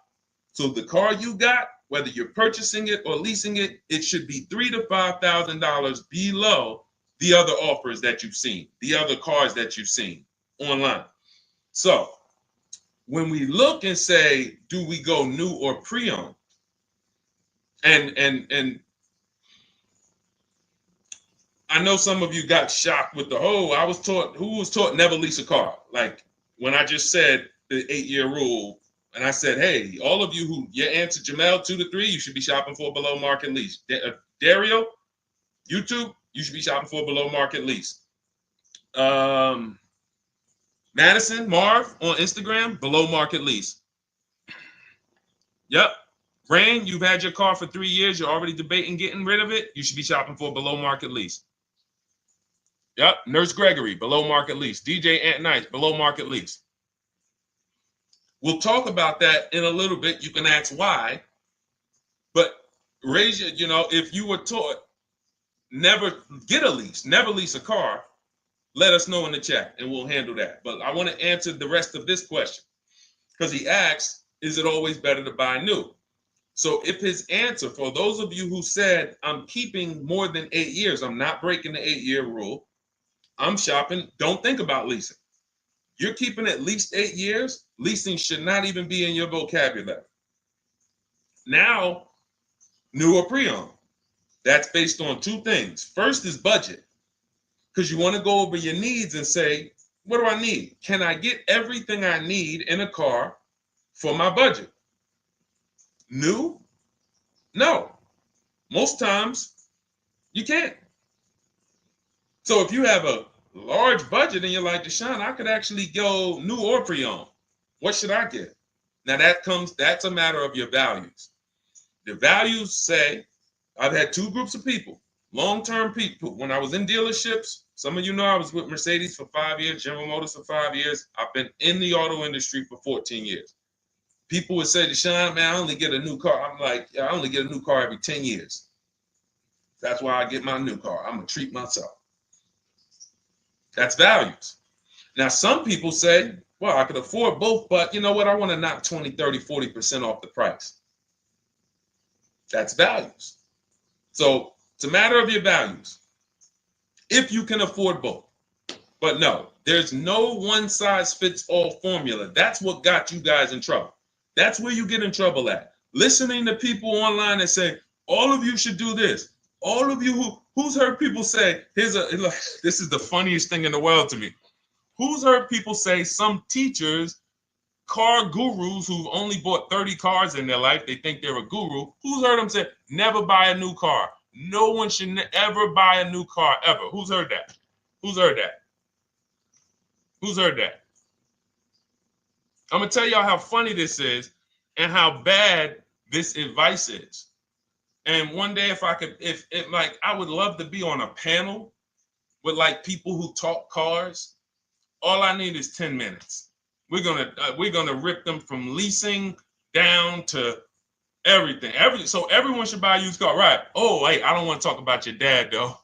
So the car you got, whether you're purchasing it or leasing it, it should be $3,000 to $5,000 below the other offers that you've seen, the other cars that you've seen online. So when we look and say, do we go new or pre-owned? And I know some of you got shocked with who was taught never lease a car. Like when I just said the 8-year rule, and I said, hey, all of you who your answer Jamel 2 to 3, you should be shopping for a below market lease. Dario, YouTube, you should be shopping for a below market lease. Madison, Marv on Instagram, below market lease. Yep. Rain, you've had your car for 3 years. You're already debating getting rid of it. You should be shopping for a below market lease. Yep. Nurse Gregory, below market lease. DJ Ant Nice, below market lease. We'll talk about that in a little bit. You can ask why. But raise your, if you were taught never get a lease, never lease a car, let us know in the chat and we'll handle that. But I want to answer the rest of this question because he asks, is it always better to buy new? So if his answer, for those of you who said, I'm keeping more than 8 years, I'm not breaking the 8-year rule, I'm shopping, don't think about leasing. You're keeping at least 8 years, leasing should not even be in your vocabulary. Now, new or pre-owned. That's based on 2 things. First is budget, because you want to go over your needs and say, what do I need? Can I get everything I need in a car for my budget? New? No. Most times, you can't. So if you have a large budget and you're like, Deshone, I could actually go new or pre-owned. What should I get? Now that's a matter of your values. The values say, I've had 2 groups of people, long-term people. When I was in dealerships, some of you know I was with Mercedes for 5 years, General Motors for 5 years. I've been in the auto industry for 14 years. People would say, Deshone, man, I only get a new car. I'm like, I only get a new car every 10 years. That's why I get my new car. I'm going to treat myself. That's values. Now, some people say, well, I could afford both, but you know what? I want to knock 20, 30, 40% off the price. That's values. So it's a matter of your values. If you can afford both. But no, there's no one-size-fits-all formula. That's what got you guys in trouble. That's where you get in trouble at. Listening to people online and say, all of you should do this. All of you who's heard people say, this is the funniest thing in the world to me. Who's heard people say, some teachers, car gurus who've only bought 30 cars in their life, they think they're a guru. Who's heard them say, never buy a new car? No one should ever buy a new car, ever. Who's heard that? Who's heard that? Who's heard that? I'm going to tell y'all how funny this is and how bad this advice is. And one day, if I would love to be on a panel with like people who talk cars. All I need is 10 minutes. We're gonna rip them from leasing down to everything. So everyone should buy a used car, right? Oh, wait, I don't want to talk about your dad though,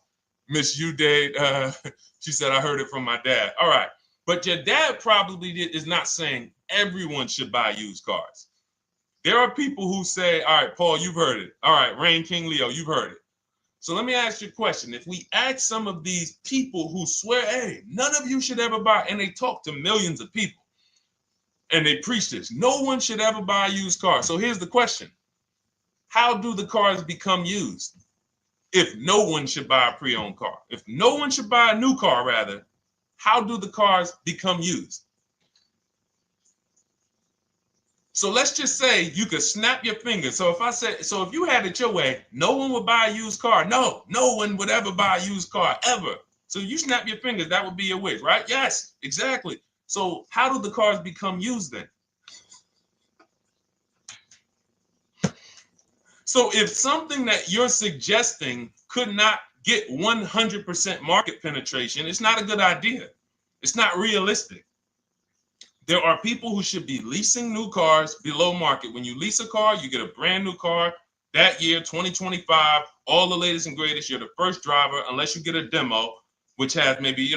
Miss Uday. She said I heard it from my dad. All right, but your dad probably is not saying everyone should buy used cars. There are people who say, all right, Paul, you've heard it. All right, Rain King Leo, you've heard it. So let me ask you a question. If we ask some of these people who swear, hey, none of you should ever buy, and they talk to millions of people, and they preach this, no one should ever buy a used car. So here's the question. how do the cars become used? If no one should buy a pre-owned car, if no one should buy a new car, rather, how do the cars become used? So let's just say you could snap your fingers. So if you had it your way, no one would buy a used car. No one would ever buy a used car, ever. So you snap your fingers, that would be your wish, right? Yes, exactly. So how do the cars become used then? So if something that you're suggesting could not get 100% market penetration, it's not a good idea. It's not realistic. There are people who should be leasing new cars below market. When you lease a car, you get a brand new car that year, 2025, all the latest and greatest. You're the first driver, unless you get a demo, which has maybe,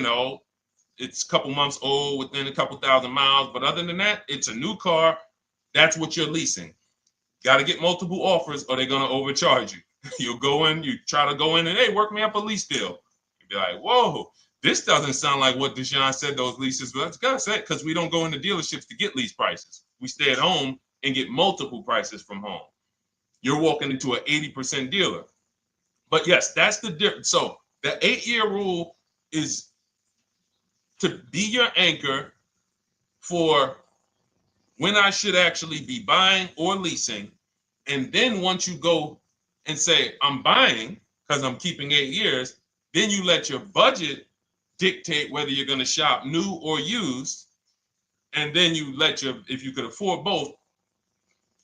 it's a couple months old, within a couple thousand miles. But other than that, it's a new car. That's what you're leasing. Got to get multiple offers or they're going to overcharge you. You'll go in, you try to go in and, hey, work me up a lease deal. You'll be like, whoa, this doesn't sound like what Deshone said those leases were. That's gotta say, because we don't go into dealerships to get lease prices. We stay at home and get multiple prices from home. You're walking into an 80% dealer. But yes, that's the difference. So the 8-year rule is to be your anchor for when I should actually be buying or leasing. And then once you go and say, I'm buying because I'm keeping 8 years, then you let your budget dictate whether you're going to shop new or used. And then you if you could afford both,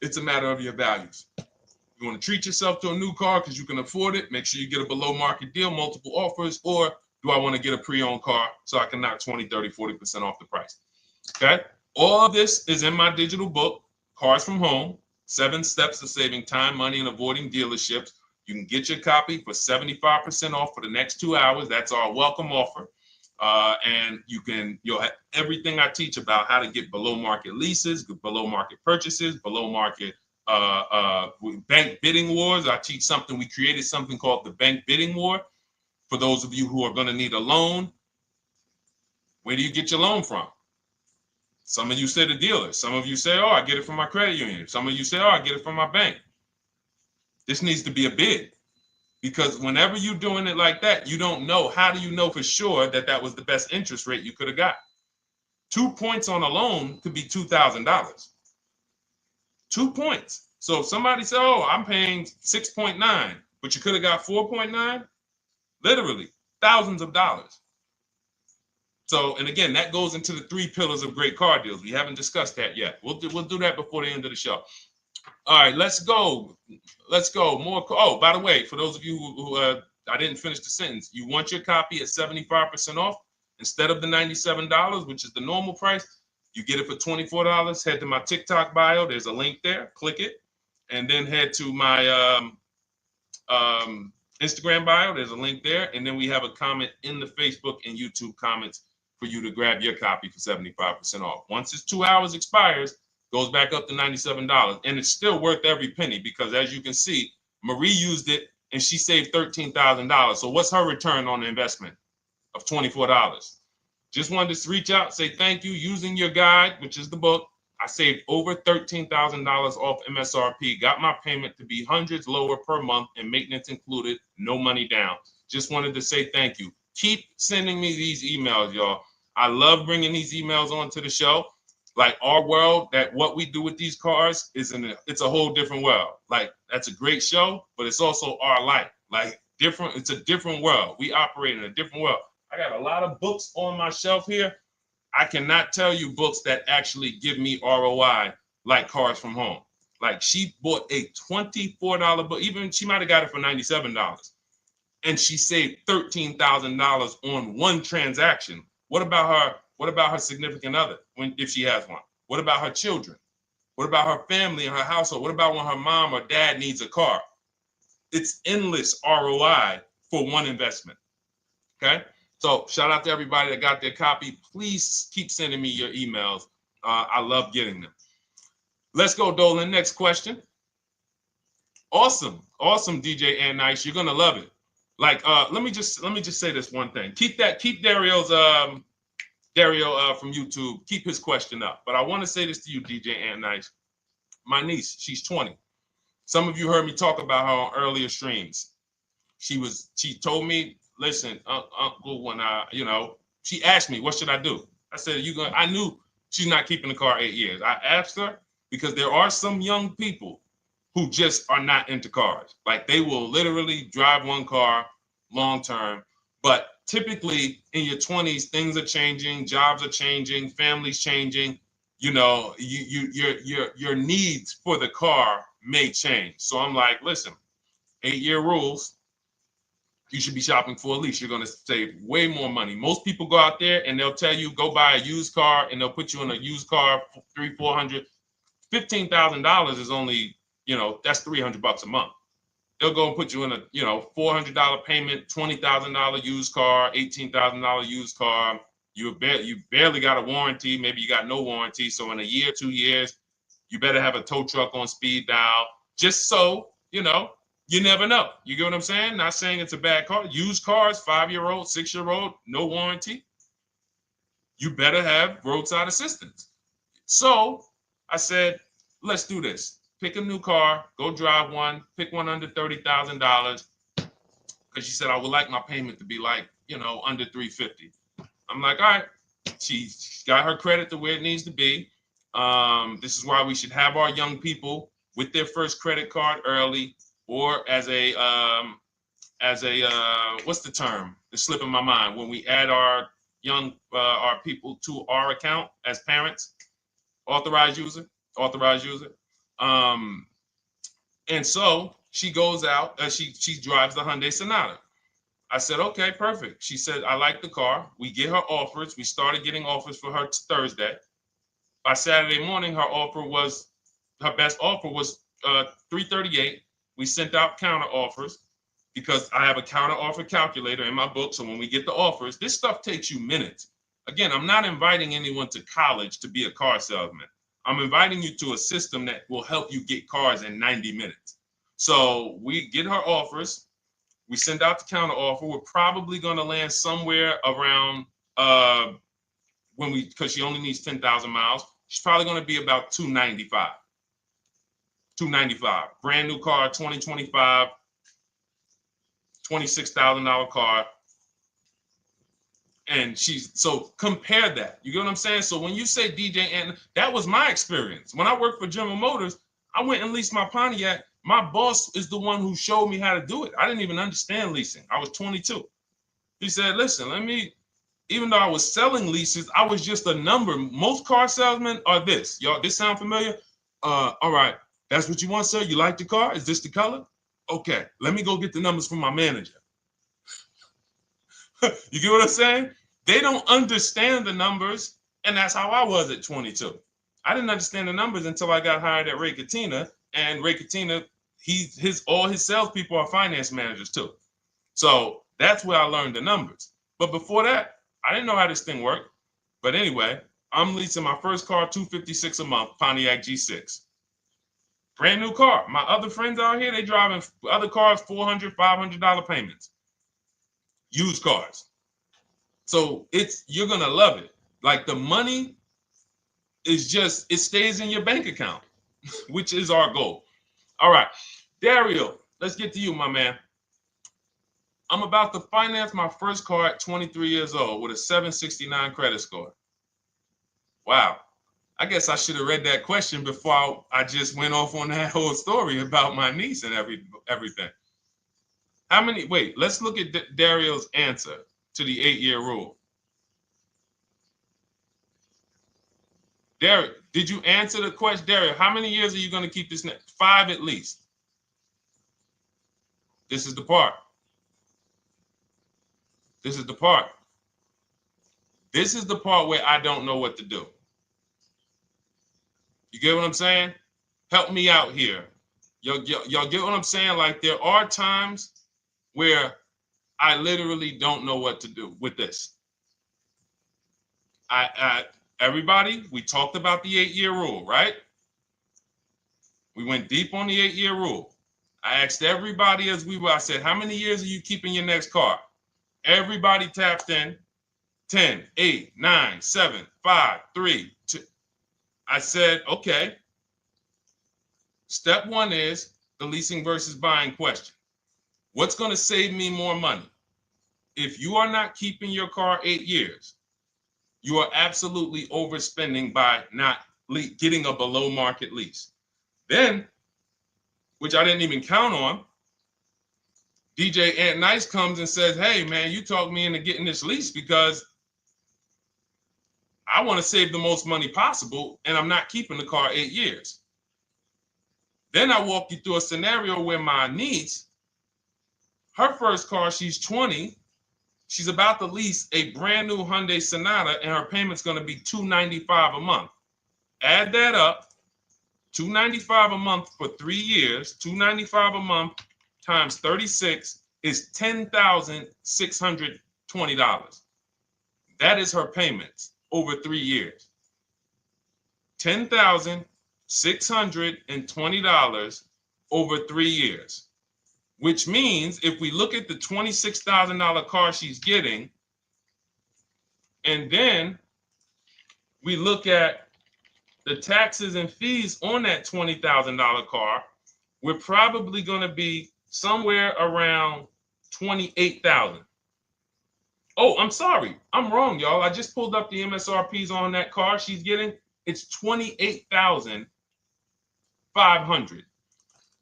it's a matter of your values. You want to treat yourself to a new car because you can afford it, make sure you get a below market deal, multiple offers, or do I want to get a pre-owned car so I can knock 20, 30, 40% off the price? Okay. All of this is in my digital book, Cars from Home, 7 Steps to Saving Time, Money, and Avoiding Dealerships. You can get your copy for 75% off for the next 2 hours. That's our welcome offer. And you'll have everything I teach about how to get below market leases, below market purchases, below market bank bidding wars. We created something called the bank bidding war. For those of you who are going to need a loan, where do you get your loan from? Some of you say the dealer. Some of you say, oh, I get it from my credit union. Some of you say, oh, I get it from my bank. This needs to be a bid. Because whenever you're doing it like that, you don't know. How do you know for sure that that was the best interest rate you could have got? 2 points on a loan could be $2,000. 2 points. So if somebody said, oh, I'm paying 6.9, but you could have got 4.9, literally thousands of dollars. So, and again, that goes into the 3 pillars of great car deals. We haven't discussed that yet. We'll do that before the end of the show. All right, let's go. More. Oh, by the way, for those of you who I didn't finish the sentence, you want your copy at 75% off instead of the $97, which is the normal price. You get it for $24. Head to my TikTok bio. There's a link there. Click it, and then head to my Instagram bio. There's a link there, and then we have a comment in the Facebook and YouTube comments for you to grab your copy for 75% off. Once it's 2 hours expires, goes back up to $97, and it's still worth every penny because, as you can see, Marie used it and she saved $13,000. So what's her return on the investment of $24? Just wanted to reach out, say thank you. Using your guide, which is the book, I saved over $13,000 off MSRP, got my payment to be hundreds lower per month and maintenance included, no money down. Just wanted to say thank you. Keep sending me these emails, y'all. I love bringing these emails onto the show. Like our world, that what we do with these cars it's a whole different world. Like that's a great show, but it's also our life. Like different, it's a different world. We operate in a different world. I got a lot of books on my shelf here. I cannot tell you books that actually give me ROI like Cars from Home. Like she bought a $24 book, even she might have got it for $97. And she saved $13,000 on one transaction. What about her? What about her significant other if she has one? What about her children? What about her family and her household? What about when her mom or dad needs a car? It's endless ROI for one investment. Okay. So shout out to everybody that got their copy. Please keep sending me your emails. I love getting them. Let's go, Dolan. Next question. Awesome, DJ and Nice. You're gonna love it. Like, let me just say this one thing. Keep Dario's Dario from YouTube. Keep his question up. But I want to say this to you, DJ and Nice. My niece, she's 20. Some of you heard me talk about her on earlier streams. She told me, listen, Uncle, when she asked me, what should I do? I said, I knew she's not keeping the car 8 years. I asked her because there are some young people who just are not into cars. Like they will literally drive one car long term. But typically in your 20s, things are changing, jobs are changing, families changing. Your needs for the car may change. So I'm like, listen, 8-year rules. You should be shopping for a lease. You're going to save way more money. Most people go out there and they'll tell you go buy a used car, and they'll put you in a used car for $300, $400, $15,000 is only, that's $300 a month. They'll go and put you in a $400 payment, $20,000 used car, $18,000 used car. You barely got a warranty. Maybe you got no warranty. So in a year, 2 years, you better have a tow truck on speed dial, just so you never know. You get what I'm saying? Not saying it's a bad car. Used cars, 5-year-old, 6-year-old, no warranty. You better have roadside assistance. So I said, let's do this. Pick a new car, go drive one, pick one under $30,000. Because she said, I would like my payment to be like, under $350. I'm like, all right. She's got her credit to where it needs to be. This is why we should have our young people with their first credit card early, or as a what's the term? It's slipping my mind. When we add our our people to our account as parents, authorized user. And so she goes out, she drives the Hyundai Sonata. I said, okay, perfect. She said, I like the car. We get her offers. We started getting offers for her Thursday. By Saturday morning, her best offer was $338. We sent out counter offers because I have a counter offer calculator in my book. So when we get the offers, this stuff takes you minutes. Again, I'm not inviting anyone to college to be a car salesman. I'm inviting you to a system that will help you get cars in 90 minutes. So we get her offers. We send out the counter offer. We're probably going to land somewhere around because she only needs 10,000 miles. She's probably going to be about $295. Brand new car, 2025, $26,000 car. And so compare that. You get what I'm saying? So when you say DJ, and that was my experience. When I worked for General Motors, I went and leased my Pontiac. My boss is the one who showed me how to do it. I didn't even understand leasing. I was 22. He said, listen, even though I was selling leases, I was just a number. Most car salesmen are this. Y'all, this sound familiar? All right. That's what you want, sir? You like the car? Is this the color? Okay. Let me go get the numbers from my manager. You get what I'm saying? They don't understand the numbers. And that's how I was at 22. I didn't understand the numbers until I got hired at Ray Katina. And Ray Katina, all his salespeople are finance managers too. So that's where I learned the numbers. But before that, I didn't know how this thing worked. But anyway, I'm leasing my first car, $256 a month, Pontiac G6. Brand new car. My other friends out here, they driving other cars, $400, $500 payments. Used cars. So you're going to love it. Like the money is it stays in your bank account, which is our goal. All right, Dario, let's get to you, my man. I'm about to finance my first car at 23 years old with a 769 credit score. Wow. I guess I should have read that question before I just went off on that whole story about my niece and everything. Let's look at Dario's answer to the 8-year rule. Dario, did you answer the question? Dario, how many years are you going to keep this? 5 at least. This is the part. This is the part. This is the part where I don't know what to do. You get what I'm saying? Help me out here. Y'all get what I'm saying? Like there are times where I literally don't know what to do with this. Everybody, we talked about the 8-year rule, right? We went deep on the 8-year rule. I asked everybody I said, how many years are you keeping your next car? Everybody tapped in. 10, 8, 9, 7, 5, 3, 2. I said, okay. Step 1 is the leasing versus buying question. What's going to save me more money? If you are not keeping your car 8 years, you are absolutely overspending by not getting a below market lease. Then, which I didn't even count on, DJ Ant Nice comes and says, hey, man, you talked me into getting this lease because I want to save the most money possible, and I'm not keeping the car 8 years. Then I walk you through a scenario where my niece, her first car, she's 20. She's about to lease a brand new Hyundai Sonata, and her payment's going to be $295 a month. Add that up, $295 a month for 3 years, $295 a month times 36 is $10,620. That is her payments over 3 years. $10,620 over 3 years, which means if we look at the $26,000 car she's getting, and then we look at the taxes and fees on that $20,000 car, we're probably going to be somewhere around $28,000. Oh, I'm sorry. I'm wrong, y'all. I just pulled up the MSRPs on that car she's getting. It's $28,500.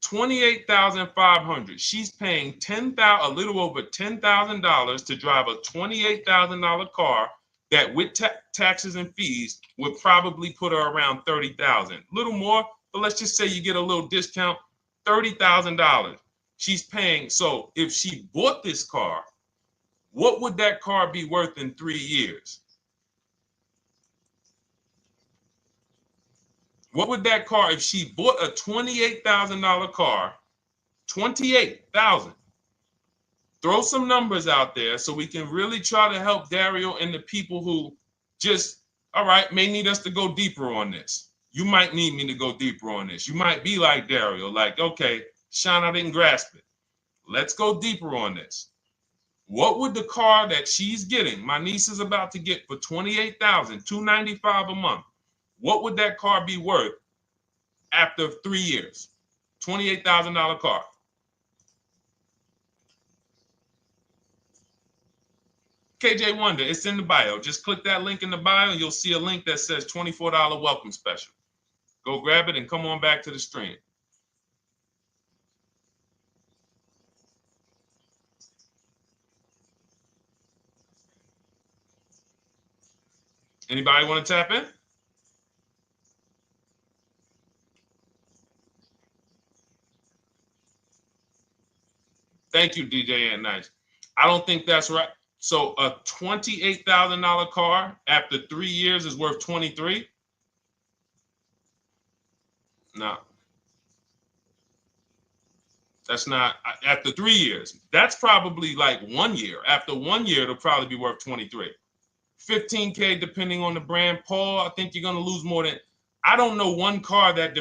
$28,500. She's paying a little over $10,000 to drive a $28,000 car that with taxes and fees would probably put her around $30,000. A little more, but let's just say you get a little discount, $30,000. She's paying. So if she bought this car, what would that car be worth in 3 years? What would that car, if she bought a $28,000 car, $28,000? Throw some numbers out there so we can really try to help Dario and the people who just, all right, may need us to go deeper on this. You might need me to go deeper on this. You might be like Dario, like, okay, Sean, I didn't grasp it. Let's go deeper on this. What would the car that she's getting, my niece is about to get for $28,000, $295 a month, what would that car be worth after 3 years? $28,000 car. KJ Wonder, it's in the bio. Just click that link in the bio and you'll see a link that says $24 welcome special. Go grab it and come on back to the stream. Anybody want to tap in? Thank you, DJ and Nice. I don't think that's right. So a $28,000 car after 3 years is worth 23? No. That's not after 3 years. That's probably like 1 year. After 1 year, it'll probably be worth 23. 15K depending on the brand. Paul, I think you're gonna lose more than. I don't know one car that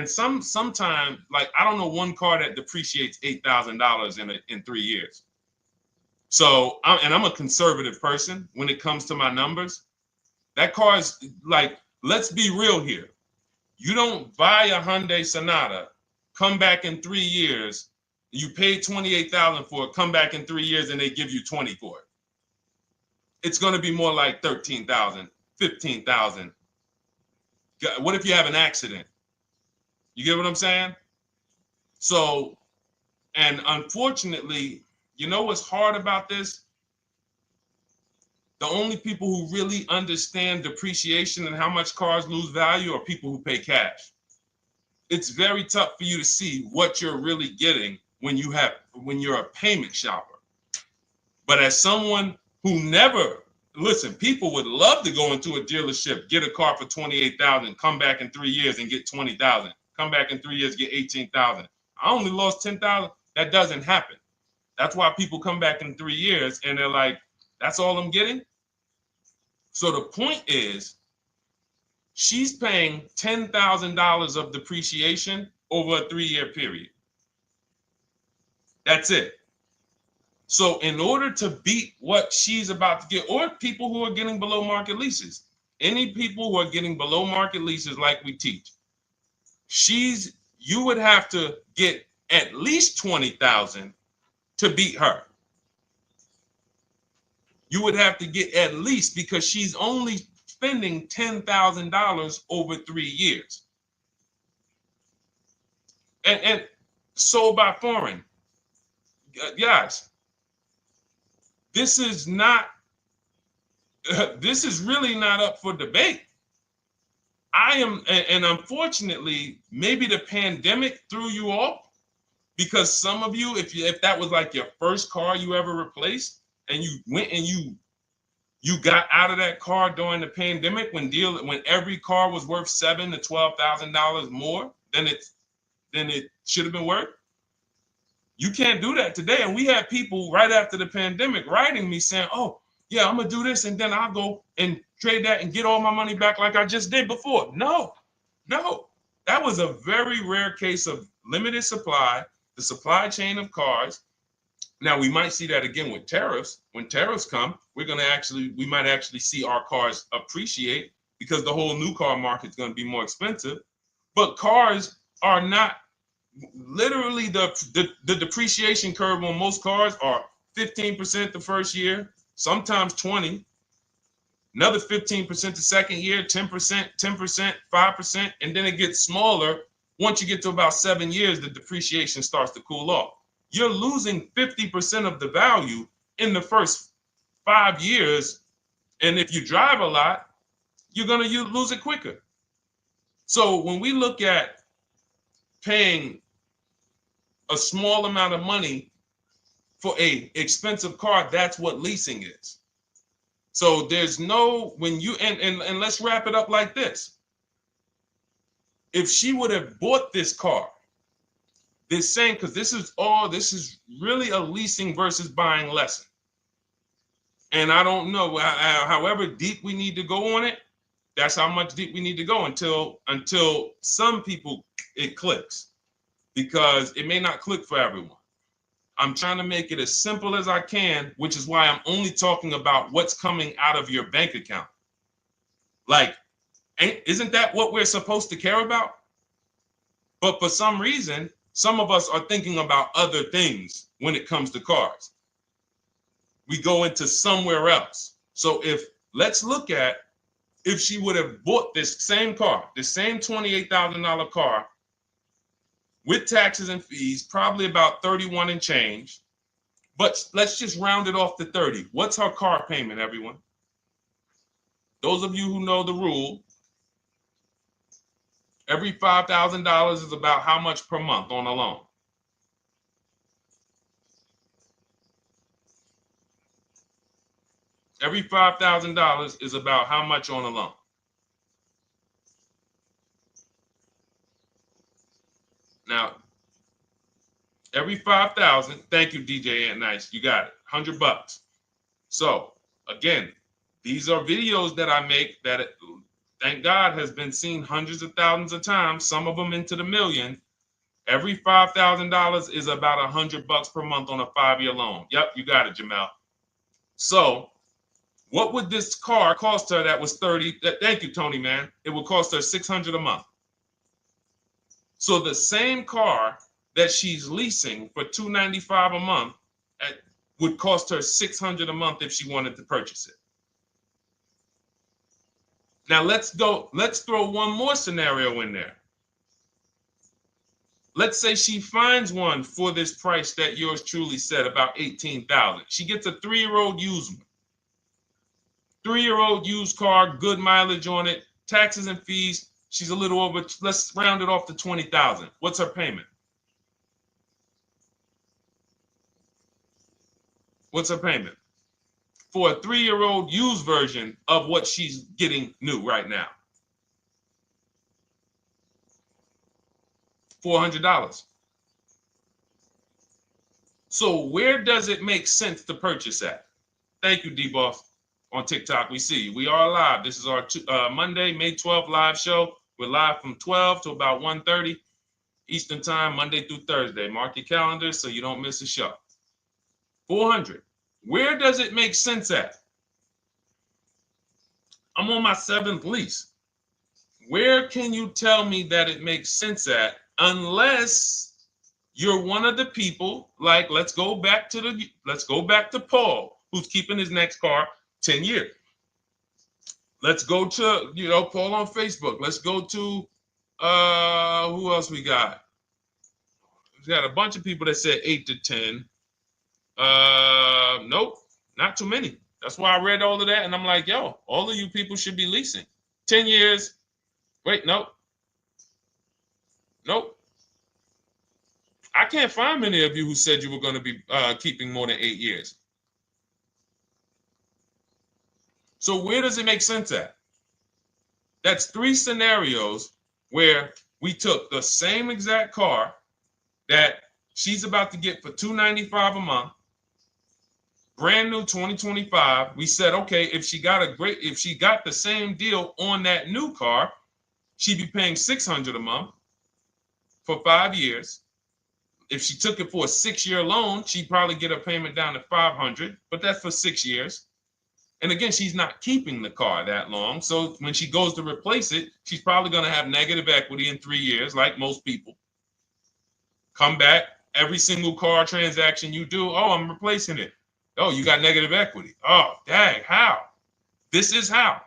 sometimes like I don't know one car that depreciates $8,000 in 3 years. So I'm a conservative person when it comes to my numbers. That car is like, let's be real here. You don't buy a Hyundai Sonata, come back in 3 years, you pay $28,000 for it, come back in 3 years and they give you 20 for it. It's going to be more like 13,000, 15,000. What if you have an accident? You get what I'm saying? So, and unfortunately, you know what's hard about this? The only people who really understand depreciation and how much cars lose value are people who pay cash. It's very tough for you to see what you're really getting when you're a payment shopper. But as someone who never, listen, people would love to go into a dealership, get a car for $28,000, come back in 3 years and get $20,000, come back in 3 years, get $18,000. I only lost $10,000. That doesn't happen. That's why people come back in 3 years and they're like, that's all I'm getting. So the point is, she's paying $10,000 of depreciation over a 3-year period. That's it. So in order to beat what she's about to get, or people who are getting below market leases, any people who are getting below market leases like we teach, you would have to get at least 20,000 to beat her. You would have to get at least, because she's only spending $10,000 over 3 years. And sold by foreign. Guys, this is not, this is really not up for debate. And unfortunately, maybe the pandemic threw you off, because some of you, if that was like your first car you ever replaced, and you went and you got out of that car during the pandemic when every car was worth $7,000 to $12,000 more than it should have been worth. You can't do that today. And we had people right after the pandemic writing me saying, "Oh, yeah, I'm gonna do this, and then I'll go and trade that and get all my money back like I just did before." No, that was a very rare case of limited supply, the supply chain of cars. Now we might see that again with tariffs. When tariffs come, we might actually see our cars appreciate, because the whole new car market is going to be more expensive. But cars are not, literally the depreciation curve on most cars are 15% the first year, sometimes 20, another 15% the second year, 10%, 10%, 5%, and then it gets smaller. Once you get to about 7 years, the depreciation starts to cool off. You're losing 50% of the value in the first 5 years. And if you drive a lot, you're going to lose it quicker. So when we look at paying a small amount of money for a expensive car, that's what leasing is. So there's no, when you, and let's wrap it up like this. If she would have bought this car, this same, because this is really a leasing versus buying lesson. And I don't know, however deep we need to go on it, that's how much deep we need to go until some people it clicks, because it may not click for everyone. I'm trying to make it as simple as I can, which is why I'm only talking about what's coming out of your bank account. Like, isn't that what we're supposed to care about? But for some reason, some of us are thinking about other things when it comes to cars. We go into somewhere else. So let's look at, if she would have bought this same car, the same $28,000 car, with taxes and fees, probably about 31 and change. But let's just round it off to 30. What's her car payment, everyone? Those of you who know the rule, every $5,000 is about how much per month on a loan? Every $5,000 is about how much on a loan? Now, every 5,000, thank you, DJ Ant Nice, you got it, $100. So again, these are videos that I make that, thank God, has been seen hundreds of thousands of times, some of them into the million. Every $5,000 is about $100 per month on a 5-year loan. Yep, you got it, Jamel. So what would this car cost her that was 30? Thank you, Tony, man. It would cost her $600 a month. So the same car that she's leasing for $295 a month would cost her $600 a month if she wanted to purchase it. Now let's throw one more scenario in there. Let's say she finds one for this price that yours truly said, about $18,000. She gets a 3-year-old used one. 3-year-old used car, good mileage on it, taxes and fees. She's a little over, let's round it off to $20,000. What's her payment? What's her payment? For a 3-year-old used version of what she's getting new right now. $400. So where does it make sense to purchase at? Thank you, D-Boss. On TikTok, we see you. We are live. This is our Monday, May 12th live show. We're live from 12 to about 1:30 Eastern time, Monday through Thursday. Mark your calendar so you don't miss a show. 400. Where does it make sense at? I'm on my 7th lease. Where can you tell me that it makes sense at, unless you're one of the people, like, let's go back to Paul, who's keeping his next car 10 years. Let's go to, Paul on Facebook. Let's go to, who else we got? We got a bunch of people that said 8 to 10. Nope, not too many. That's why I read all of that, and I'm like, yo, all of you people should be leasing. 10 years. Wait, nope. I can't find many of you who said you were going to be keeping more than 8 years. So where does it make sense at? That's 3 scenarios where we took the same exact car that she's about to get for $295 a month, brand new 2025. We said, okay, if she got the same deal on that new car, she'd be paying $600 a month for 5 years. If she took it for a 6-year loan, she'd probably get a payment down to $500, but that's for 6 years. And again, she's not keeping the car that long. So when she goes to replace it, she's probably going to have negative equity in 3 years, like most people. Come back, every single car transaction you do, oh, I'm replacing it. Oh, you got negative equity. Oh, dang, how? This is how.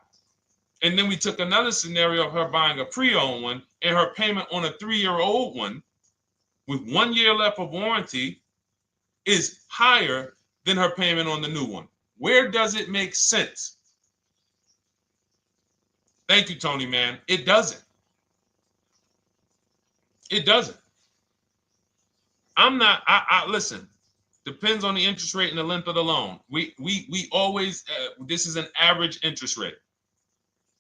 And then we took another scenario of her buying a pre-owned one, and her payment on a 3-year-old one with 1 year left of warranty is higher than her payment on the new one. Where does it make sense? Thank you, Tony, man. It doesn't. It doesn't. Listen, depends on the interest rate and the length of the loan. We always, this is an average interest rate.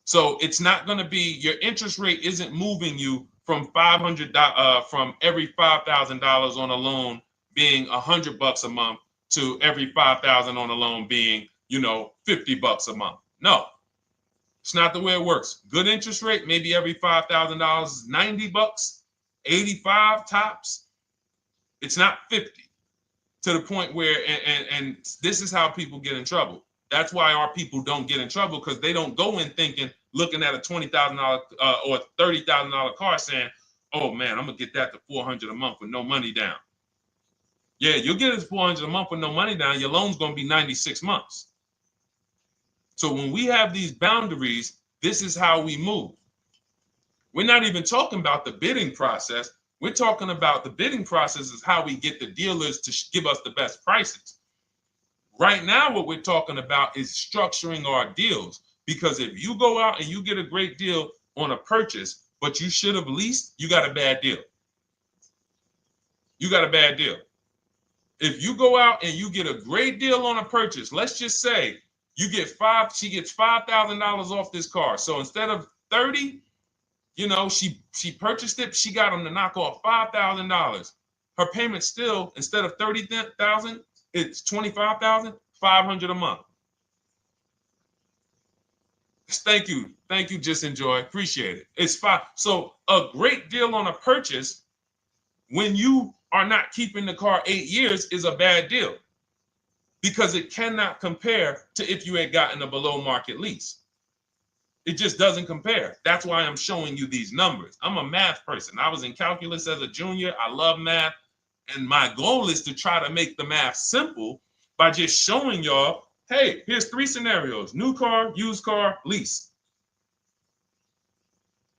So it's not going to be, your interest rate isn't moving you from from every $5,000 on a loan being $100 a month to every $5,000 on a loan being, $50 a month. No, it's not the way it works. Good interest rate, maybe every $5,000 is $90, 85 tops. It's not 50, to the point where, and this is how people get in trouble. That's why our people don't get in trouble, because they don't go in thinking, looking at a $20,000 or $30,000 car saying, oh man, I'm gonna get that to $400 a month with no money down. Yeah, you'll get it to $400 a month with no money down. Your loan's gonna be 96 months. So when we have these boundaries, this is how we move. We're not even talking about the bidding process. We're talking about the bidding process is how we get the dealers to give us the best prices. Right now, what we're talking about is structuring our deals, because if you go out and you get a great deal on a purchase, but you should have leased, you got a bad deal. You got a bad deal. If you go out and you get a great deal on a purchase, let's just say she gets $5,000 off this car. So instead of 30, she purchased it, she got them to knock off $5,000. Her payment still, instead of $30,000, it's $25,500 a month. Thank you, Just Enjoy, appreciate it. It's fine. So a great deal on a purchase, when you are not keeping the car 8 years, is a bad deal, because it cannot compare to if you had gotten a below market lease. It just doesn't compare. That's why I'm showing you these numbers. I'm a math person. I was in calculus as a junior. I love math. And my goal is to try to make the math simple by just showing y'all, hey, here's 3 scenarios: new car, used car, lease.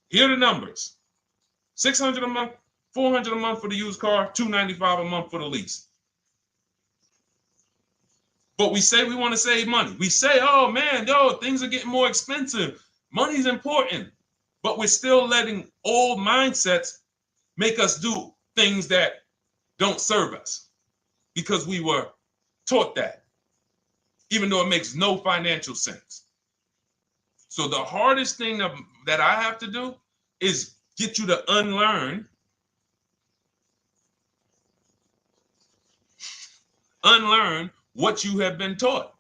Here are the numbers: $600 a month, $400 a month for the used car, $295 a month for the lease. But we say we want to save money. We say, oh man, things are getting more expensive. Money's important. But we're still letting old mindsets make us do things that don't serve us, because we were taught that, even though it makes no financial sense. So the hardest thing that I have to do is get you to unlearn what you have been taught.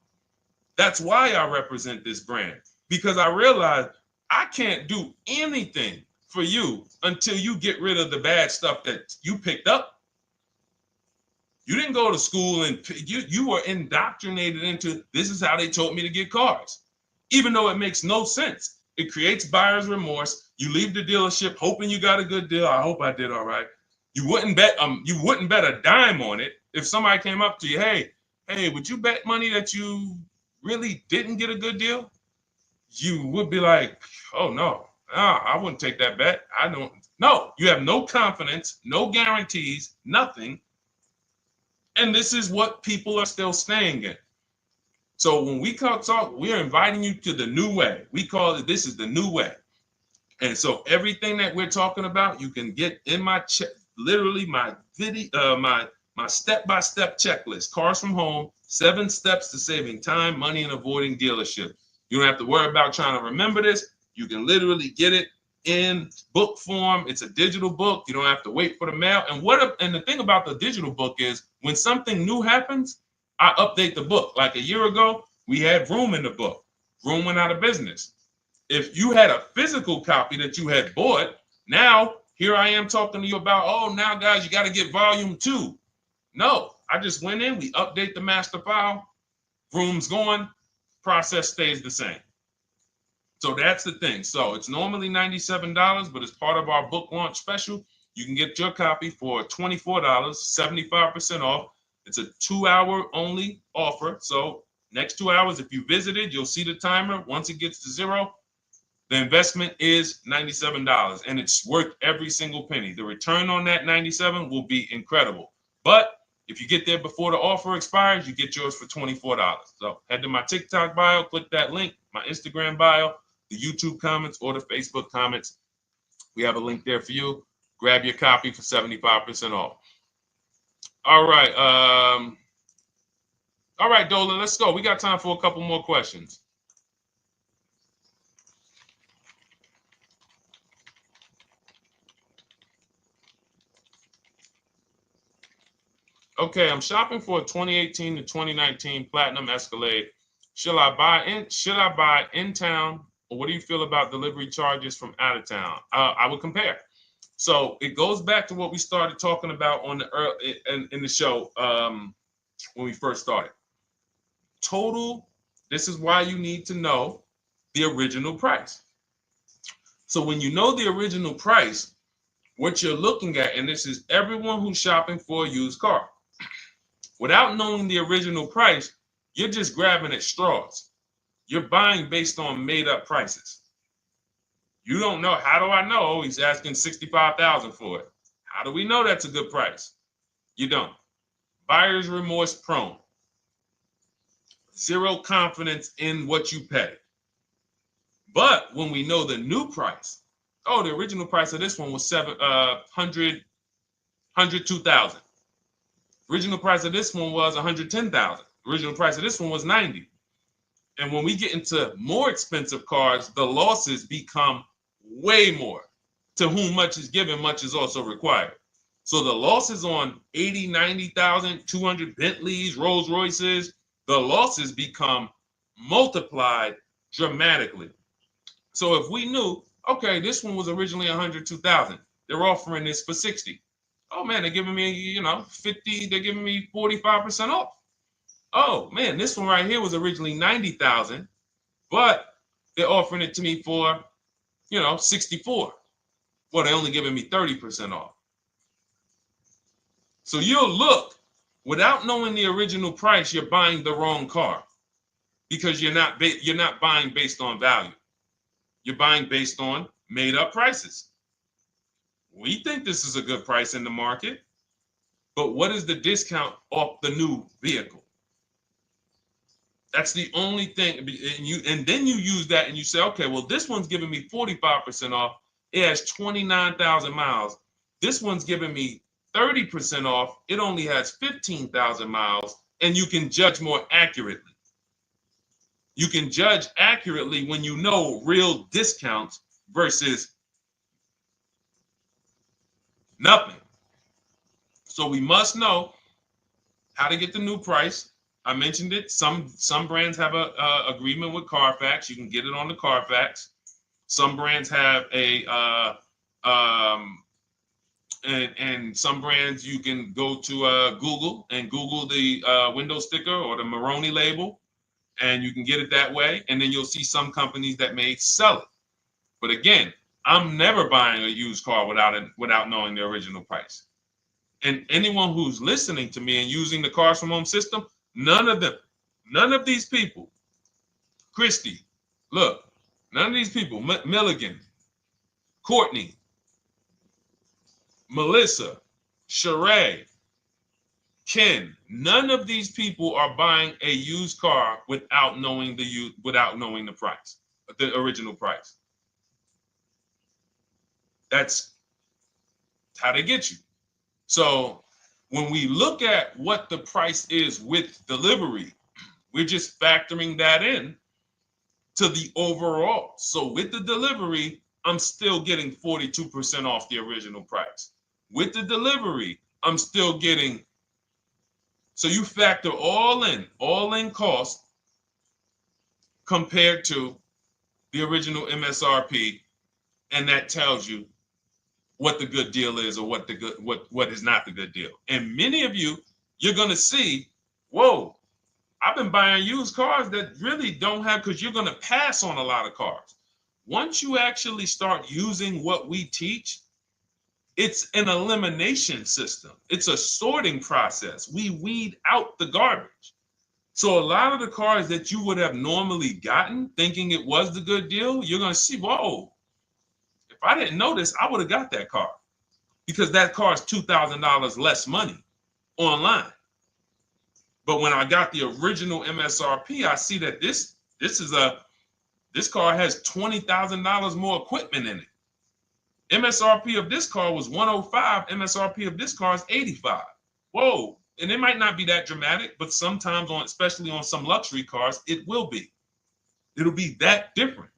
That's why I represent this brand, because I realize I can't do anything for you until you get rid of the bad stuff that you picked up. You didn't go to school and you were indoctrinated into, this is how they taught me to get cars, even though it makes no sense. It creates buyer's remorse. You leave the dealership hoping you got a good deal. I hope I did all right. You wouldn't bet a dime on it. If somebody came up to you, hey, would you bet money that you really didn't get a good deal? You would be like, oh no, I wouldn't take that bet. I don't. No, you have no confidence, no guarantees, nothing. And this is what people are still staying in. So when we talk, we're inviting you to the new way. We call it, this is the new way. And so everything that we're talking about, you can get in my literally my video, my step-by-step checklist. Cars from Home, 7 steps to saving time, money, and avoiding dealership. You don't have to worry about trying to remember this. You can literally get it in book form. It's a digital book. You don't have to wait for the mail. And the thing about the digital book is when something new happens, I update the book. Like a year ago, we had Vroom in the book. Vroom went out of business. If you had a physical copy that you had bought, now here I am talking to you about, oh, now guys, you got to get volume 2. No, I just went in, we update the master file, Vroom's going, process stays the same. So that's the thing. So it's normally $97, but as part of our book launch special, you can get your copy for $24, 75% off. It's a 2-hour only offer. So next 2 hours, if you visited, you'll see the timer. Once it gets to 0, the investment is $97, and it's worth every single penny. The return on that $97 will be incredible. But if you get there before the offer expires, you get yours for $24. So head to my TikTok bio, click that link, my Instagram bio, the YouTube comments, or the Facebook comments. We have a link there for you. Grab your copy for 75% off. All right. All right, Dolan, let's go. We got time for a couple more questions. Okay, I'm shopping for a 2018 to 2019 Platinum Escalade. Should I buy in town, or what do you feel about delivery charges from out of town? I would compare. So it goes back to what we started talking about on in the show when we first started. Total. This is why you need to know the original price. So when you know the original price, what you're looking at, and this is everyone who's shopping for a used car. Without knowing the original price, you're just grabbing at straws. You're buying based on made up prices. You don't know. How do I know? Oh, he's asking $65,000 for it. How do we know that's a good price? You don't. Buyer's remorse prone. Zero confidence in what you pay. But when we know the new price, oh, the original price of this one was $102,000. Original price of this one was $110,000. Original price of this one was $90,000. And when we get into more expensive cars, the losses become way more. To whom much is given, much is also required. So the losses on 80, 90,000, 200 Bentleys, Rolls Royces, the losses become multiplied dramatically. So if we knew, okay, this one was originally $102,000, they're offering this for $60,000. Oh man, they're giving me, 50, they're giving me 45% off. Oh man, this one right here was originally $90,000, but they're offering it to me for, $64,000. Well, they're only giving me 30% off. So you'll look, without knowing the original price, you're buying the wrong car because you're not buying based on value. You're buying based on made up prices. We think this is a good price in the market, but what is the discount off the new vehicle? That's the only thing. And then you use that and you say, okay, well, this one's giving me 45% off. It has 29,000 miles. This one's giving me 30% off. It only has 15,000 miles, and you can judge more accurately. You can judge accurately when you know real discounts versus nothing. So we must know how to get the new price. I mentioned it. Some brands have a agreement with Carfax. You can get it on the Carfax. Some brands have and some brands you can go to Google and Google the window sticker or the Maroney label, and you can get it that way. And then you'll see some companies that may sell it. But again, I'm never buying a used car without knowing the original price. And anyone who's listening to me and using the Cars from Home system, none of these people, Christy, look, none of these people, Milligan, Courtney, Melissa, Sheree, Ken, none of these people are buying a used car without knowing the price, the original price. That's how they get you. So when we look at what the price is with delivery, we're just factoring that in to the overall. So with the delivery, I'm still getting 42% off the original price. With the delivery, I'm still getting, so you factor all in cost compared to the original MSRP, and that tells you what the good deal is or what is not the good deal. And many of you, you're gonna see, whoa, I've been buying used cars that really don't have, because you're gonna pass on a lot of cars. Once you actually start using what we teach, it's an elimination system. It's a sorting process. We weed out the garbage. So a lot of the cars that you would have normally gotten thinking it was the good deal, you're gonna see, whoa, if I didn't know this, I would have got that car, because that car is $2,000 less money online. But when I got the original MSRP, I see that this car has $20,000 more equipment in it. MSRP of this car was 105. MSRP of this car is 85. Whoa. And it might not be that dramatic, but sometimes especially on some luxury cars, it will be. It'll be that different.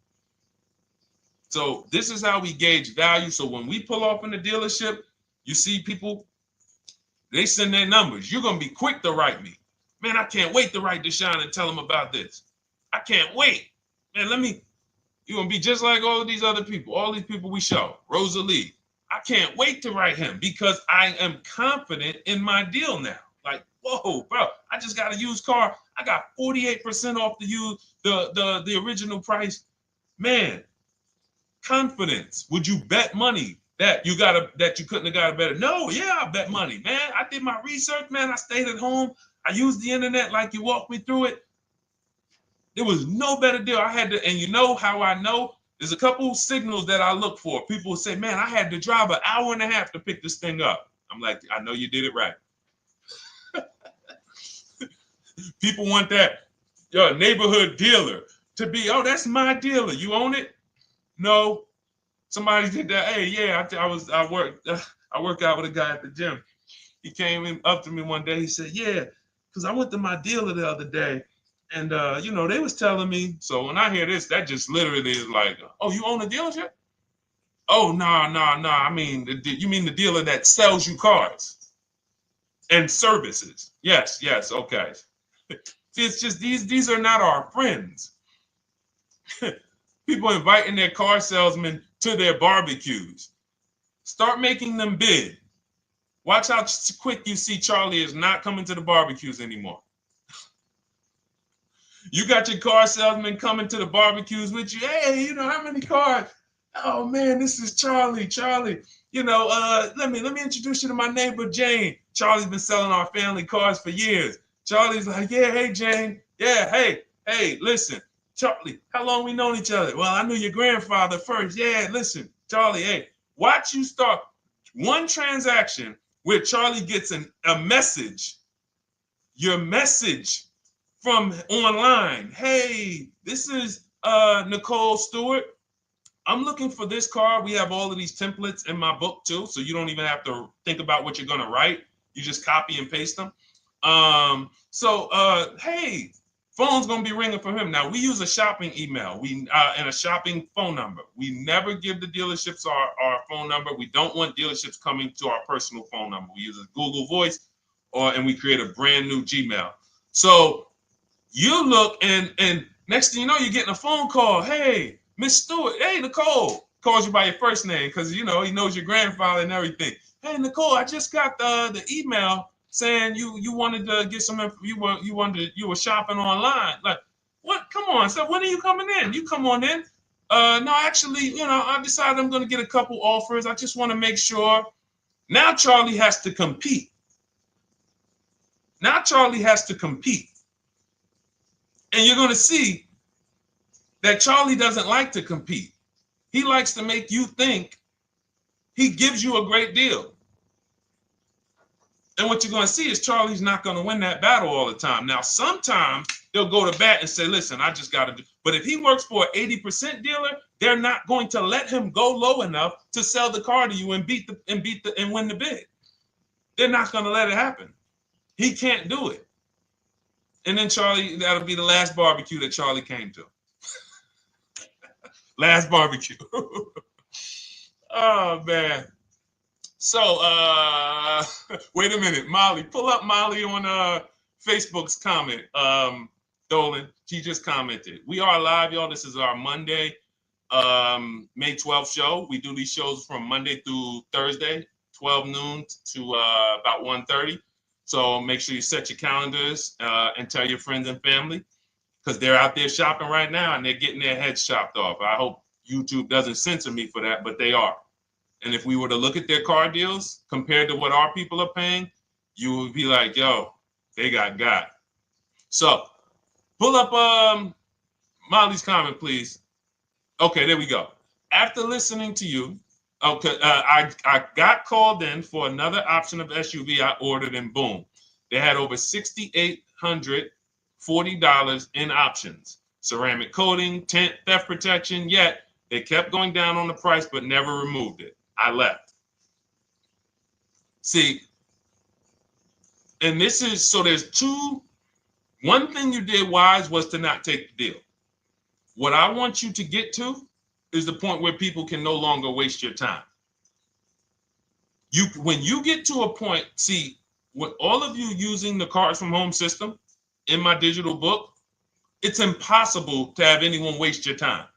So this is how we gauge value. So when we pull off in the dealership, you see people, they send their numbers. You're going to be quick to write me. Man, I can't wait to write Deshone and tell him about this. I can't wait. Man, you're going to be just like all of these other people, all these people we show. Rosalie, I can't wait to write him because I am confident in my deal now. Like, whoa, bro, I just got a used car. I got 48% off the original price. Man, confidence. Would you bet money that you couldn't have got a better? No, yeah, I bet money, man. I did my research, man. I stayed at home. I used the internet like you walked me through it. There was no better deal. I had to, and you know how I know? There's a couple signals that I look for. People will say, man, I had to drive an hour and a half to pick this thing up. I'm like, I know you did it right. People want that neighborhood dealer to be, oh, that's my dealer. You own it? No. Somebody did that. Hey, yeah, I work out with a guy at the gym. He came up to me one day. He said, yeah, because I went to my dealer the other day. And, they was telling me. So when I hear this, that just literally is like, oh, you own a dealership? Oh, no. I mean, you mean the dealer that sells you cars and services? Yes. Okay. See, it's just these are not our friends. People inviting their car salesmen to their barbecues. Start making them bid. Watch how quick you see Charlie is not coming to the barbecues anymore. You got your car salesman coming to the barbecues with you. Hey, how many cars? Oh man, this is Charlie. Charlie, let me introduce you to my neighbor Jane. Charlie's been selling our family cars for years. Charlie's like, yeah, hey Jane. Yeah, hey, listen, Charlie, how long we known each other? Well, I knew your grandfather first. Yeah, listen, Charlie, hey, watch you start one transaction where Charlie gets a message, your message from online. Hey, this is Nicole Stewart. I'm looking for this car. We have all of these templates in my book too, so you don't even have to think about what you're gonna write. You just copy and paste them. Hey, phone's gonna be ringing for him. Now we use a shopping email, and a shopping phone number. We never give the dealerships our phone number. We don't want dealerships coming to our personal phone number. We use a Google Voice, and we create a brand new Gmail. So you look, and next thing you know, you're getting a phone call. Hey, Miss Stewart. Hey, Nicole. Calls you by your first name because he knows your grandfather and everything. Hey, Nicole, I just got the email saying you wanted to get some info. You were shopping online. Like, what? Come on. So when are you coming in? You come on in. No, actually, I decided I'm going to get a couple offers. I just want to make sure Now Charlie has to compete. Now Charlie has to compete. And you're going to see that Charlie doesn't like to compete. He likes to make you think he gives you a great deal. And what you're going to see is Charlie's not going to win that battle all the time. Now, sometimes they'll go to bat and say, listen, I just got to do. But if he works for an 80% dealer, they're not going to let him go low enough to sell the car to you and win the bid. They're not going to let it happen. He can't do it. And then Charlie, that'll be the last barbecue that Charlie came to. Last barbecue. Oh, man. So, wait a minute, Molly. Pull up Molly on Facebook's comment. Dolan, she just commented. We are live, y'all. This is our Monday, May 12th show. We do these shows from Monday through Thursday, 12 noon to about 1:30. So make sure you set your calendars and tell your friends and family, because they're out there shopping right now and they're getting their heads chopped off. I hope YouTube doesn't censor me for that, but they are. And if we were to look at their car deals compared to what our people are paying, you would be like, yo, they got. So pull up Molly's comment, please. Okay, there we go. After listening to you, okay, I got called in for another option of SUV I ordered, and boom, they had over $6,840 in options. Ceramic coating, tint, theft protection, yet they kept going down on the price but never removed it. I left. See, and this is, so there's one thing you did wise was to not take the deal. What I want you to get to is the point where people can no longer waste your time. When you get to a point, see, with all of you using the Cars from Home system in my digital book, it's impossible to have anyone waste your time.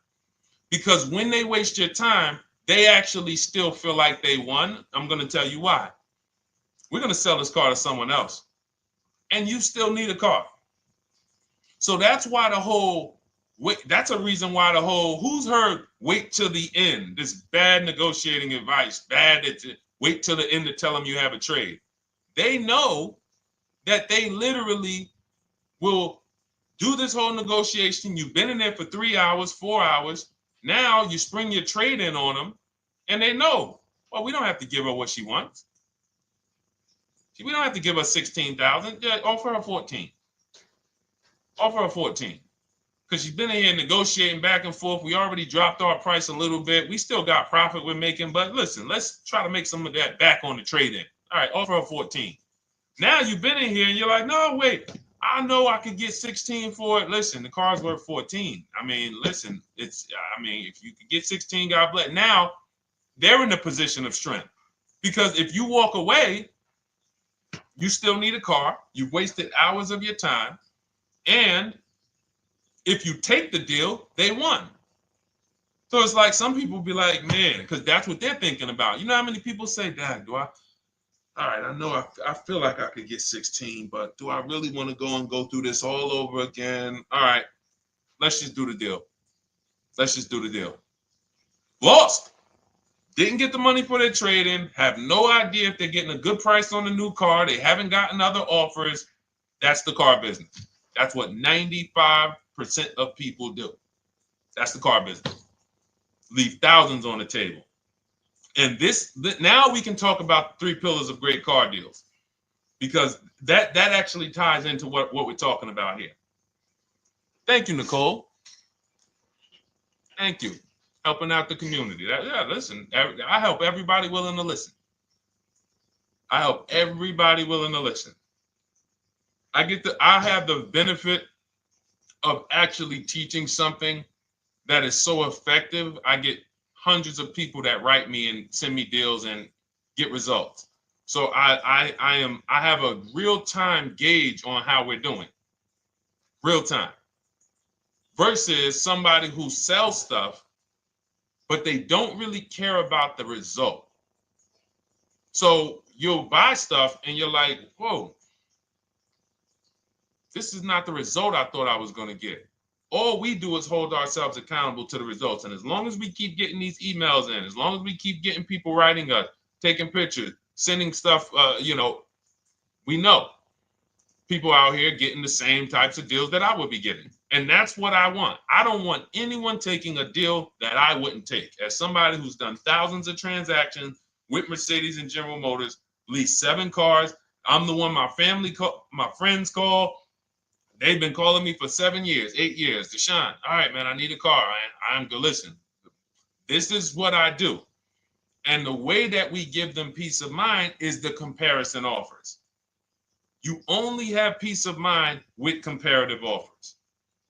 Because when they waste your time, they actually still feel like they won. I'm going to tell you why. We're going to sell this car to someone else, and you still need a car. So that's why that's a reason why who's heard wait till the end, this bad negotiating advice, wait till the end to tell them you have a trade. They know that they literally will do this whole negotiation. You've been in there for 3 hours, 4 hours. Now you spring your trade in on them, and they know, well, we don't have to give her what she wants. We don't have to give her 16,000. Yeah, offer her 14. Offer her 14. Because she's been in here negotiating back and forth. We already dropped our price a little bit. We still got profit we're making, but listen, let's try to make some of that back on the trade-in. All right, offer her 14. Now you've been in here and you're like, no, wait, I know I could get 16 for it. Listen, the car's worth 14. I mean, listen, if you could get 16, God bless. Now they're in a position of strength, because if you walk away, you still need a car. You've wasted hours of your time. And if you take the deal, they won. So it's like some people be like, man, because that's what they're thinking about. You know how many people say, Dad, all right, I know I feel like I could get 16, but do I really want to go through this all over again? All right, let's just do the deal. Let's just do the deal. Lost. Didn't get the money for their trade-in. Have no idea if they're getting a good price on the new car. They haven't gotten other offers. That's the car business. That's what 95% of people do. That's the car business. Leave thousands on the table. And now we can talk about the 3 pillars of great car deals, because that actually ties into what we're talking about here. Thank you, Nicole. Thank you. Helping out the community. Listen, I help everybody willing to listen. I help everybody willing to listen. I have the benefit of actually teaching something that is so effective. I get hundreds of people that write me and send me deals and get results. So I have a real-time gauge on how we're doing. Real time. Versus somebody who sells stuff, but they don't really care about the result. So you'll buy stuff and you're like, whoa, this is not the result I thought I was going to get. All we do is hold ourselves accountable to the results. And as long as we keep getting these emails in, as long as we keep getting people writing us, taking pictures, sending stuff, we know people out here getting the same types of deals that I would be getting. And that's what I want. I don't want anyone taking a deal that I wouldn't take. As somebody who's done thousands of transactions with Mercedes and General Motors, leased 7 cars, I'm the one my my friends call. They've been calling me for 7 years, 8 years. Deshone, all right, man, I need a car. I'm good. Listen, this is what I do. And the way that we give them peace of mind is the comparison offers. You only have peace of mind with comparative offers.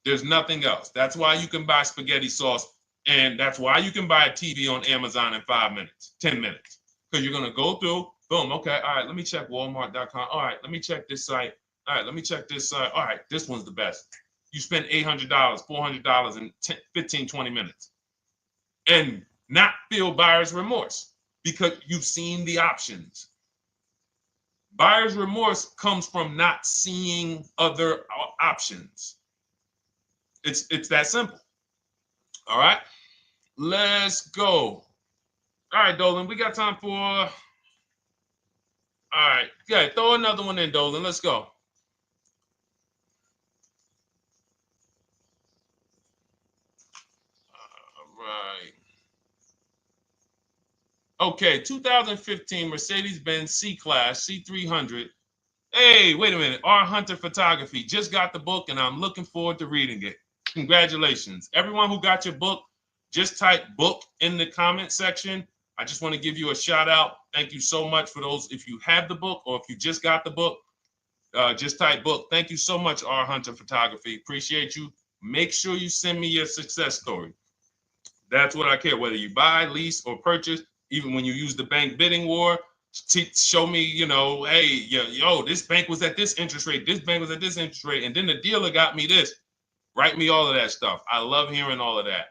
There's nothing else. That's why you can buy spaghetti sauce, and that's why you can buy a TV on Amazon in 5 minutes, 10 minutes. Because you're going to go through, boom, okay, all right, let me check Walmart.com. All right, let me check this site. All right, let me check this site. All right, this one's the best. You spend $800, $400 in 15, 20 minutes. And not feel buyer's remorse because you've seen the options. Buyer's remorse comes from not seeing other options. It's that simple. All right, let's go. All right, Dolan, we got time for. All right, yeah, throw another one in, Dolan. Let's go. All right. Okay, 2015 Mercedes-Benz C-Class C300. Hey, wait a minute. R. Hunter Photography just got the book, and I'm looking forward to reading it. Congratulations. Everyone who got your book, just type book in the comment section. I just want to give you a shout out. Thank you so much for those. If you have the book or if you just got the book, just type book. Thank you so much, R. Hunter Photography. Appreciate you. Make sure you send me your success story. That's what I care, whether you buy, lease, or purchase. Even when you use the bank bidding war, show me, hey, yo, this bank was at this interest rate, this bank was at this interest rate, and then the dealer got me this. Write me all of that stuff. I love hearing all of that.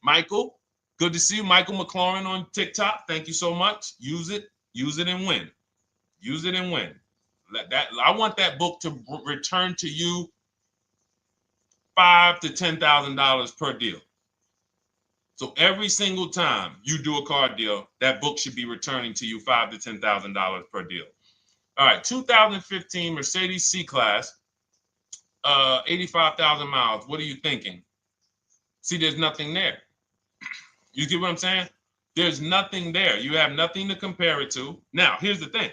Michael, good to see you. Michael McLaurin on TikTok. Thank you so much. Use it and win. Use it and win. I want that book to return to you $5,000 to $10,000 per deal. So every single time you do a car deal, that book should be returning to you $5,000 to $10,000 per deal. All right, 2015 Mercedes C-Class, 85,000 miles. What are you thinking? See, there's nothing there. You get what I'm saying? There's nothing there. You have nothing to compare it to. Now, here's the thing.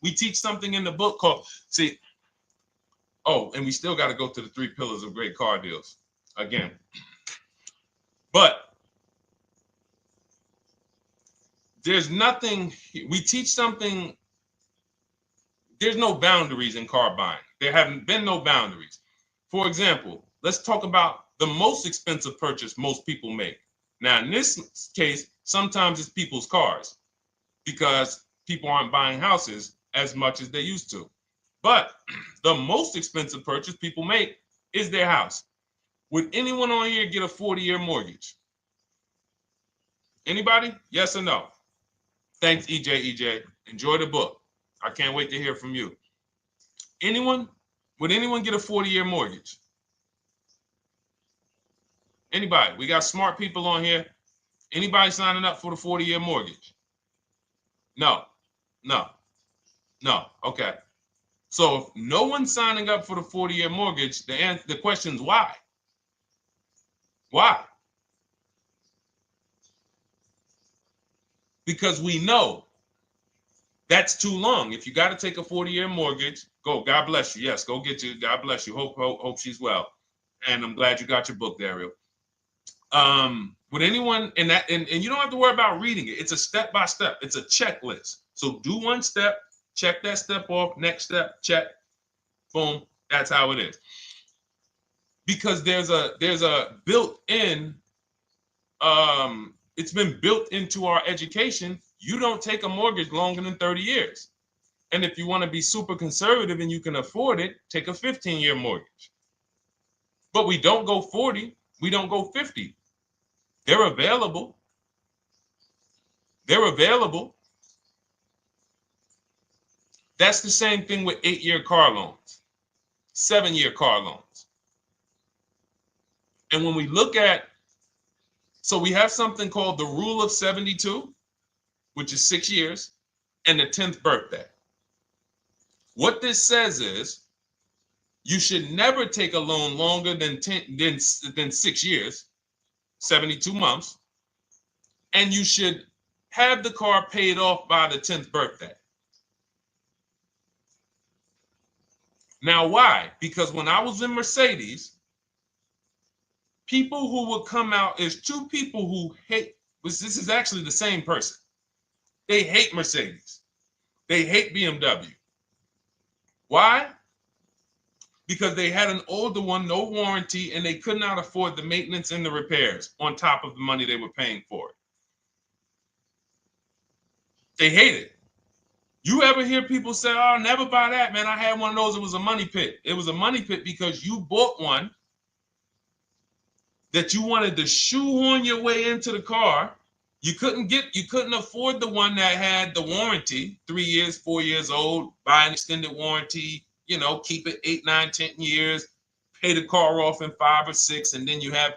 We teach something in the book called, and we still got to go to the 3 pillars of great car deals again. But there's nothing, we teach something, there's no boundaries in car buying. There haven't been no boundaries. For example, let's talk about the most expensive purchase most people make. Now, in this case, sometimes it's people's cars because people aren't buying houses as much as they used to. But the most expensive purchase people make is their house. Would anyone on here get a 40-year mortgage? Anybody? Yes or no? Thanks, EJ. Enjoy the book. I can't wait to hear from you. Anyone? Would anyone get a 40-year mortgage? Anybody? We got smart people on here. Anybody signing up for the 40-year mortgage? No. Okay. So if no one's signing up for the 40-year mortgage, the question is why? Why? Because we know that's too long. If you got to take a 40-year mortgage, go. God bless you. Yes, go get you. God bless you. Hope she's well. And I'm glad you got your book, Daryl. Would anyone and you don't have to worry about reading it. It's a step by step. It's a checklist. So do one step, check that step off. Next step, check. Boom. That's how it is. Because there's a built-in. It's been built into our education. You don't take a mortgage longer than 30 years. And if you want to be super conservative and you can afford it, take a 15-year mortgage. But we don't go 40. We don't go 50. They're available. That's the same thing with 8-year car loans, 7-year car loans. And when we look at, so we have something called the rule of 72, which is 6 years. and the 10th birthday. What this says is you should never take a loan longer than 6 years, 72 months, and you should have the car paid off by the 10th birthday. Now, why? Because when I was in Mercedes, people who would come out, is two people who hate, this is actually the same person. They hate Mercedes. They hate BMW. Why? Because they had an older one, no warranty, and they could not afford the maintenance and the repairs on top of the money they were paying for it. They hate it. You ever hear people say, oh, never buy that, man. I had one of those. It was a money pit. It was a money pit because you bought one that you wanted to shoehorn your way into the car. You couldn't afford the one that had the warranty, 3 years, 4 years old, buy an extended warranty, keep it 8, 9, 10 years, pay the car off in 5 or 6, and then you have,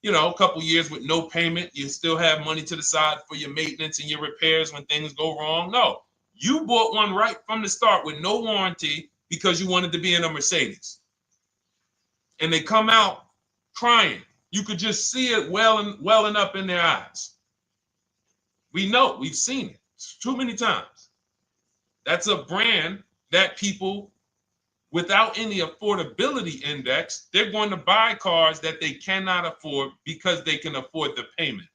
a couple years with no payment. You still have money to the side for your maintenance and your repairs when things go wrong. No, you bought one right from the start with no warranty because you wanted to be in a Mercedes. And they come out crying. You could just see it welling up in their eyes. We know, we've seen it too many times. That's a brand that people without any affordability index, they're going to buy cars that they cannot afford because they can afford the payment.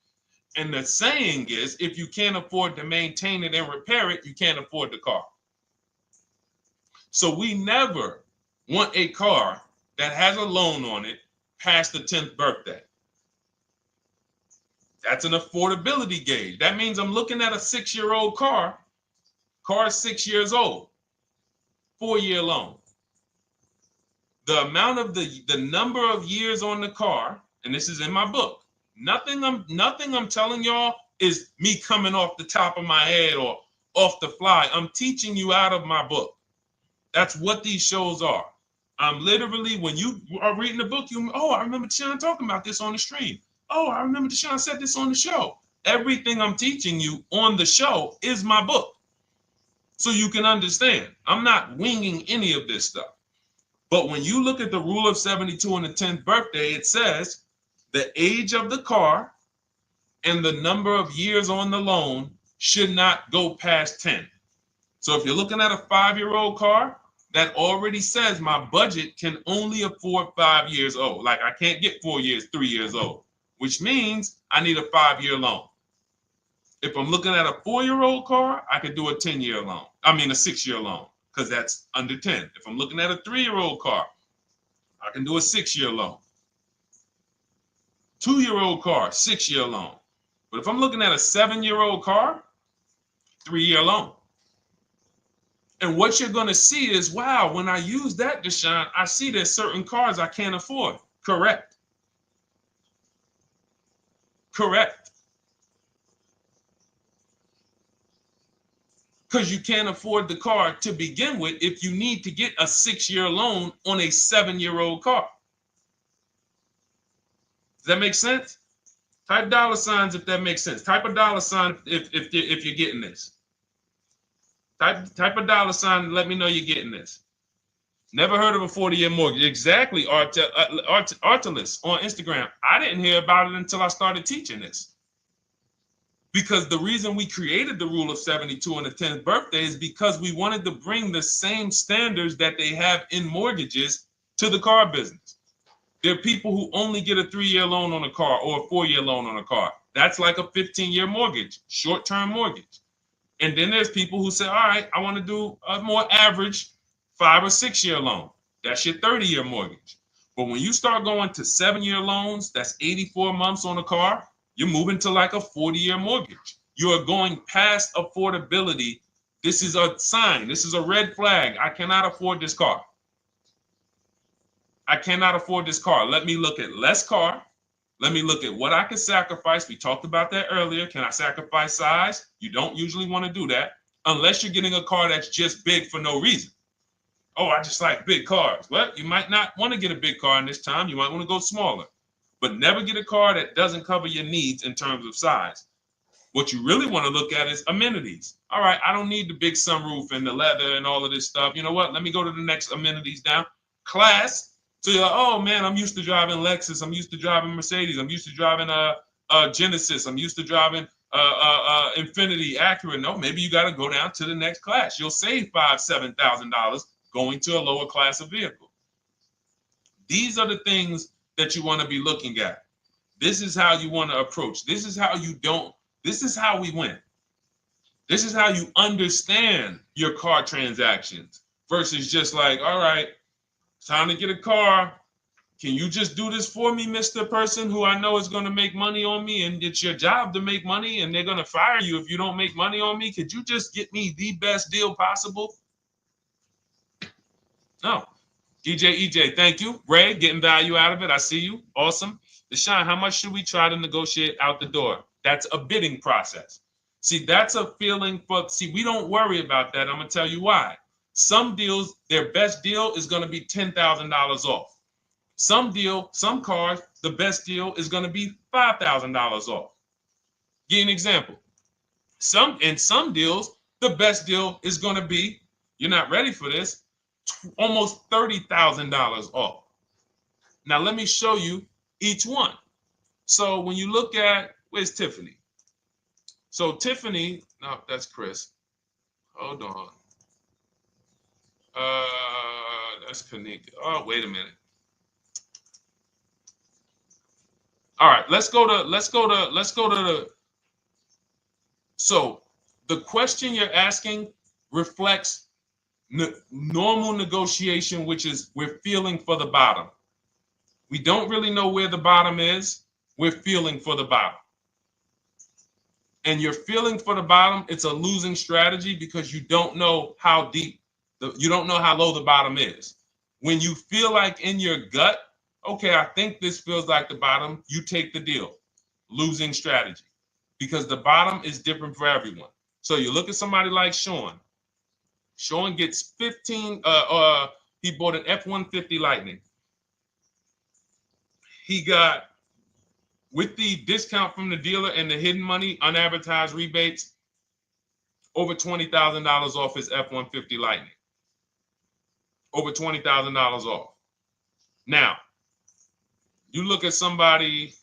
And the saying is, if you can't afford to maintain it and repair it, you can't afford the car. So we never want a car that has a loan on it past the 10th birthday. That's an affordability gauge. That means I'm looking at a 6-year-old car. Car is 6 years old, 4-year loan. The amount of the number of years on the car, and this is in my book. Nothing I'm telling y'all is me coming off the top of my head or off the fly. I'm teaching you out of my book. That's what these shows are. I'm literally, when you are reading the book, I remember Deshone talking about this on the stream. Oh, I remember Deshone said this on the show. Everything I'm teaching you on the show is my book. So you can understand. I'm not winging any of this stuff. But when you look at the rule of 72 on the 10th birthday, it says the age of the car and the number of years on the loan should not go past 10. So if you're looking at a 5-year-old car, that already says my budget can only afford 5 years old. Like I can't get 4 years, 3 years old, which means I need a 5-year loan. If I'm looking at a 4-year-old car, I could do a 10-year loan. I mean a 6-year loan, because that's under 10. If I'm looking at a 3-year-old car, I can do a 6-year loan. 2-year-old car, 6-year loan. But if I'm looking at a 7-year-old car, 3-year loan. And what you're going to see is, wow, when I use that, Deshone, I see there's certain cars I can't afford. Correct. Correct. Because you can't afford the car to begin with if you need to get a 6-year loan on a 7-year-old car. Does that make sense? Type dollar signs if that makes sense. Type a dollar sign if you're getting this. Type a dollar sign and let me know you're getting this. Never heard of a 40-year mortgage. Exactly, Artelis on Instagram. I didn't hear about it until I started teaching this. Because the reason we created the rule of 72 on the 10th birthday is because we wanted to bring the same standards that they have in mortgages to the car business. There are people who only get a 3-year loan on a car or a 4-year loan on a car. That's like a 15-year mortgage, short-term mortgage. And then there's people who say, all right, I want to do a more average 5 or 6-year loan. That's your 30-year mortgage. But when you start going to 7-year loans, that's 84 months on a car, you're moving to like a 40-year mortgage. You are going past affordability. This is a sign. This is a red flag. I cannot afford this car. I cannot afford this car. Let me look at less car. Let me look at what I can sacrifice. We talked about that earlier. Can I sacrifice size? You don't usually want to do that unless you're getting a car that's just big for no reason. Oh, I just like big cars. Well, you might not want to get a big car in this time. You might want to go smaller. But never get a car that doesn't cover your needs in terms of size. What you really want to look at is amenities. All right, I don't need the big sunroof and the leather and all of this stuff. You know what? Let me go to the next amenities down. Class. So you're like, oh man, I'm used to driving Lexus. I'm used to driving Mercedes. I'm used to driving Genesis. I'm used to driving Infinity, Acura. No, maybe you got to go down to the next class. You'll save $5,000-$7,000 going to a lower class of vehicle. These are the things that you want to be looking at. This is how you want to approach. This is how you don't. This is how we win. This is how you understand your car transactions versus just like, all right, time to get a car. Can you just do this for me, Mr. Person who I know is going to make money on me, and it's your job to make money and they're going to fire you if you don't make money on me? Could you just get me the best deal possible? No. EJ, thank you. Ray, getting value out of it. I see you. Awesome. Deshone, how much should we try to negotiate out the door? That's a bidding process. See, that's a feeling for, see, we don't worry about that. I'm going to tell you why. Some deals, their best deal is going to be $10,000 off. Some cars, the best deal is going to be $5,000 off. Give you an example. In some deals, the best deal is going to be, you're not ready for this, almost $30,000 off. Now, let me show you each one. So when you look at, where's Tiffany? So Tiffany, no, that's Chris. Hold on. That's Kanika. Oh, wait a minute. All right, let's go to the. So the question you're asking reflects normal negotiation, which is we're feeling for the bottom. We don't really know where the bottom is. We're feeling for the bottom. And you're feeling for the bottom, it's a losing strategy because you don't know how deep, you don't know how low the bottom is. When you feel like in your gut, okay, I think this feels like the bottom, you take the deal. Losing strategy. Because the bottom is different for everyone. So you look at somebody like Sean. Sean gets 15, he bought an F-150 Lightning. He got, with the discount from the dealer and the hidden money, unadvertised rebates, over $20,000 off his F-150 Lightning. Over $20,000 off. Now, you look at somebody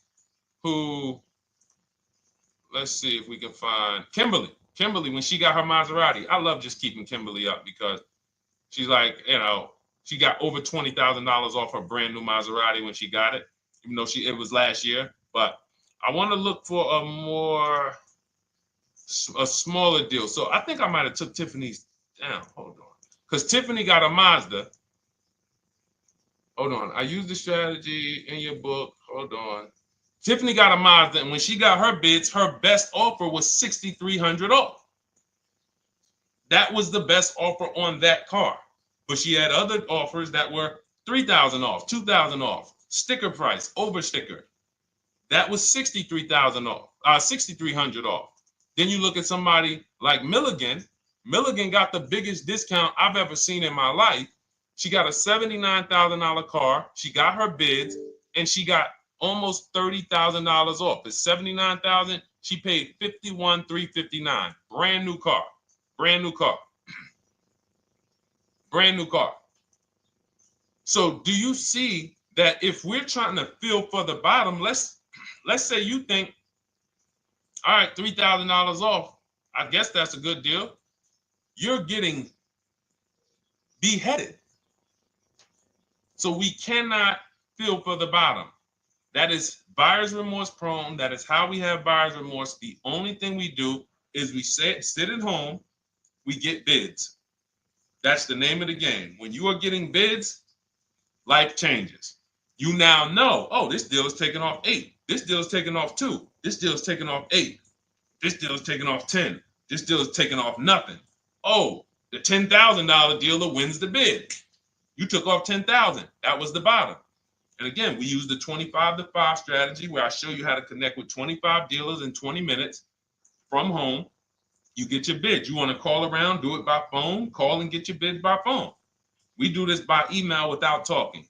who, let's see if we can find Kimberly. Kimberly, when she got her Maserati, I love just keeping Kimberly up because she's like, you know, she got over $20,000 off her brand new Maserati when she got it, even though it was last year. But I want to look for a smaller deal. So I think I might have took Tiffany's down. Hold on. Because Tiffany got a Mazda. Hold on. I used the strategy in your book. Hold on. Tiffany got a Mazda, and when she got her bids, her best offer was $6,300 off. That was the best offer on that car. But she had other offers that were $3,000 off, $2,000 off, sticker price, over sticker. That was $63,000 off, $6,300 off. Then you look at somebody like Milligan. Milligan got the biggest discount I've ever seen in my life. She got a $79,000 car. She got her bids, and she got almost $30,000 off. It's $79,000. She paid $51,359. Brand new car. Brand new car. Brand new car. So do you see that if we're trying to feel for the bottom, let's say you think, all right, $3,000 off. I guess that's a good deal. You're getting beheaded. So we cannot feel for the bottom. That is buyer's remorse prone. That is how we have buyer's remorse. The only thing we do is we sit at home, we get bids. That's the name of the game. When you are getting bids, life changes. You now know, oh, this deal is taking off 8. This deal is taking off 2. This deal is taking off 8. This deal is taking off 10. This deal is taking off nothing. Oh, the $10,000 dealer wins the bid. You took off $10,000. That was the bottom. And again, we use the 25-to-5 strategy where I show you how to connect with 25 dealers in 20 minutes from home. You get your bid. You want to call around, do it by phone, call and get your bid by phone. We do this by email without talking.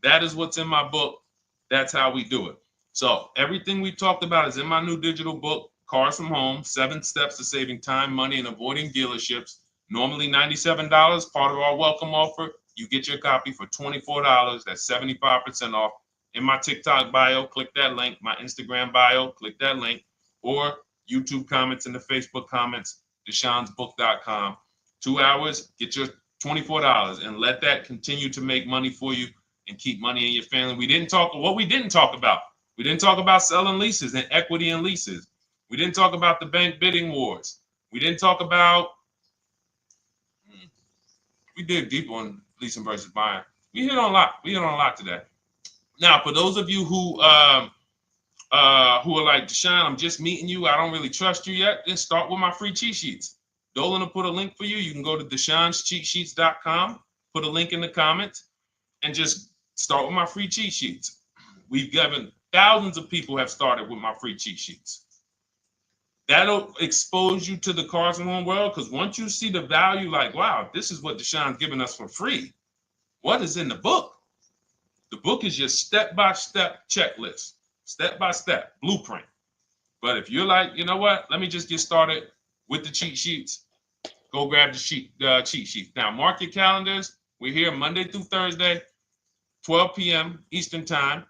That is what's in my book. That's how we do it. So everything we talked about is in my new digital book Cars from Home, 7 Steps to Saving Time, Money, and Avoiding Dealerships. Normally $97, part of our welcome offer. You get your copy for $24. That's 75% off. In my TikTok bio, click that link. My Instagram bio, click that link. Or YouTube comments in the Facebook comments, deshonsbook.com. 2 hours, get your $24, and let that continue to make money for you and keep money in your family. We didn't talk about. We didn't talk about selling leases and equity in leases. We didn't talk about the bank bidding wars. We didn't talk about, we dig deep on leasing versus buying. We hit on a lot. We hit on a lot today. Now, for those of you who are like, Deshone, I'm just meeting you, I don't really trust you yet, then start with my free cheat sheets. Dolan will put a link for you. You can go to DeshonesCheatSheets.com, put a link in the comments, and just start with my free cheat sheets. We've given thousands of people have started with my free cheat sheets. That'll expose you to the Cars from Home world, because once you see the value, like, wow, this is what Deshone's giving us for free. What is in the book? The book is your step-by-step checklist, step-by-step blueprint. But if you're like, you know what, let me just get started with the cheat sheets, go grab the cheat sheets. Now, mark your calendars. We're here Monday through Thursday, 12 p.m. Eastern Time.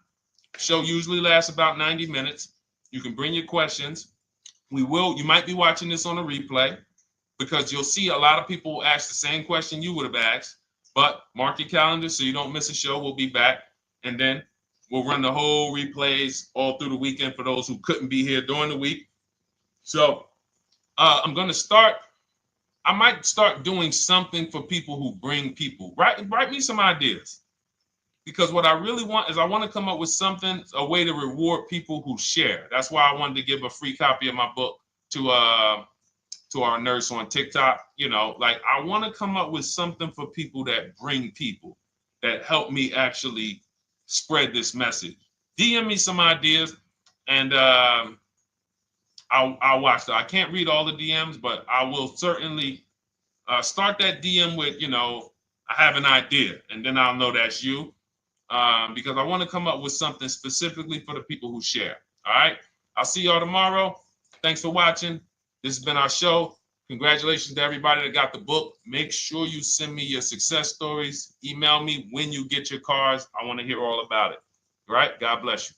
Show usually lasts about 90 minutes. You can bring your questions. You might be watching this on a replay, because you'll see a lot of people ask the same question you would have asked. But mark your calendar so you don't miss a show. We'll be back, and then we'll run the whole replays all through the weekend for those who couldn't be here during the week. So I'm going to start. I might start doing something for people who bring people. Write me some ideas, because what I really want is I want to come up with something, a way to reward people who share. That's why I wanted to give a free copy of my book to our nurse on TikTok. You know, like, I want to come up with something for people that bring people, that help me actually spread this message. DM me some ideas, and I'll watch that. I can't read all the DMs, but I will certainly start that DM with, I have an idea, and then I'll know that's you, because I want to come up with something specifically for the people who share. All right. I'll see y'all tomorrow. Thanks for watching. This has been our show. Congratulations to everybody that got the book. Make sure you send me your success stories. Email me when you get your cars. I want to hear all about it. All right. God bless you.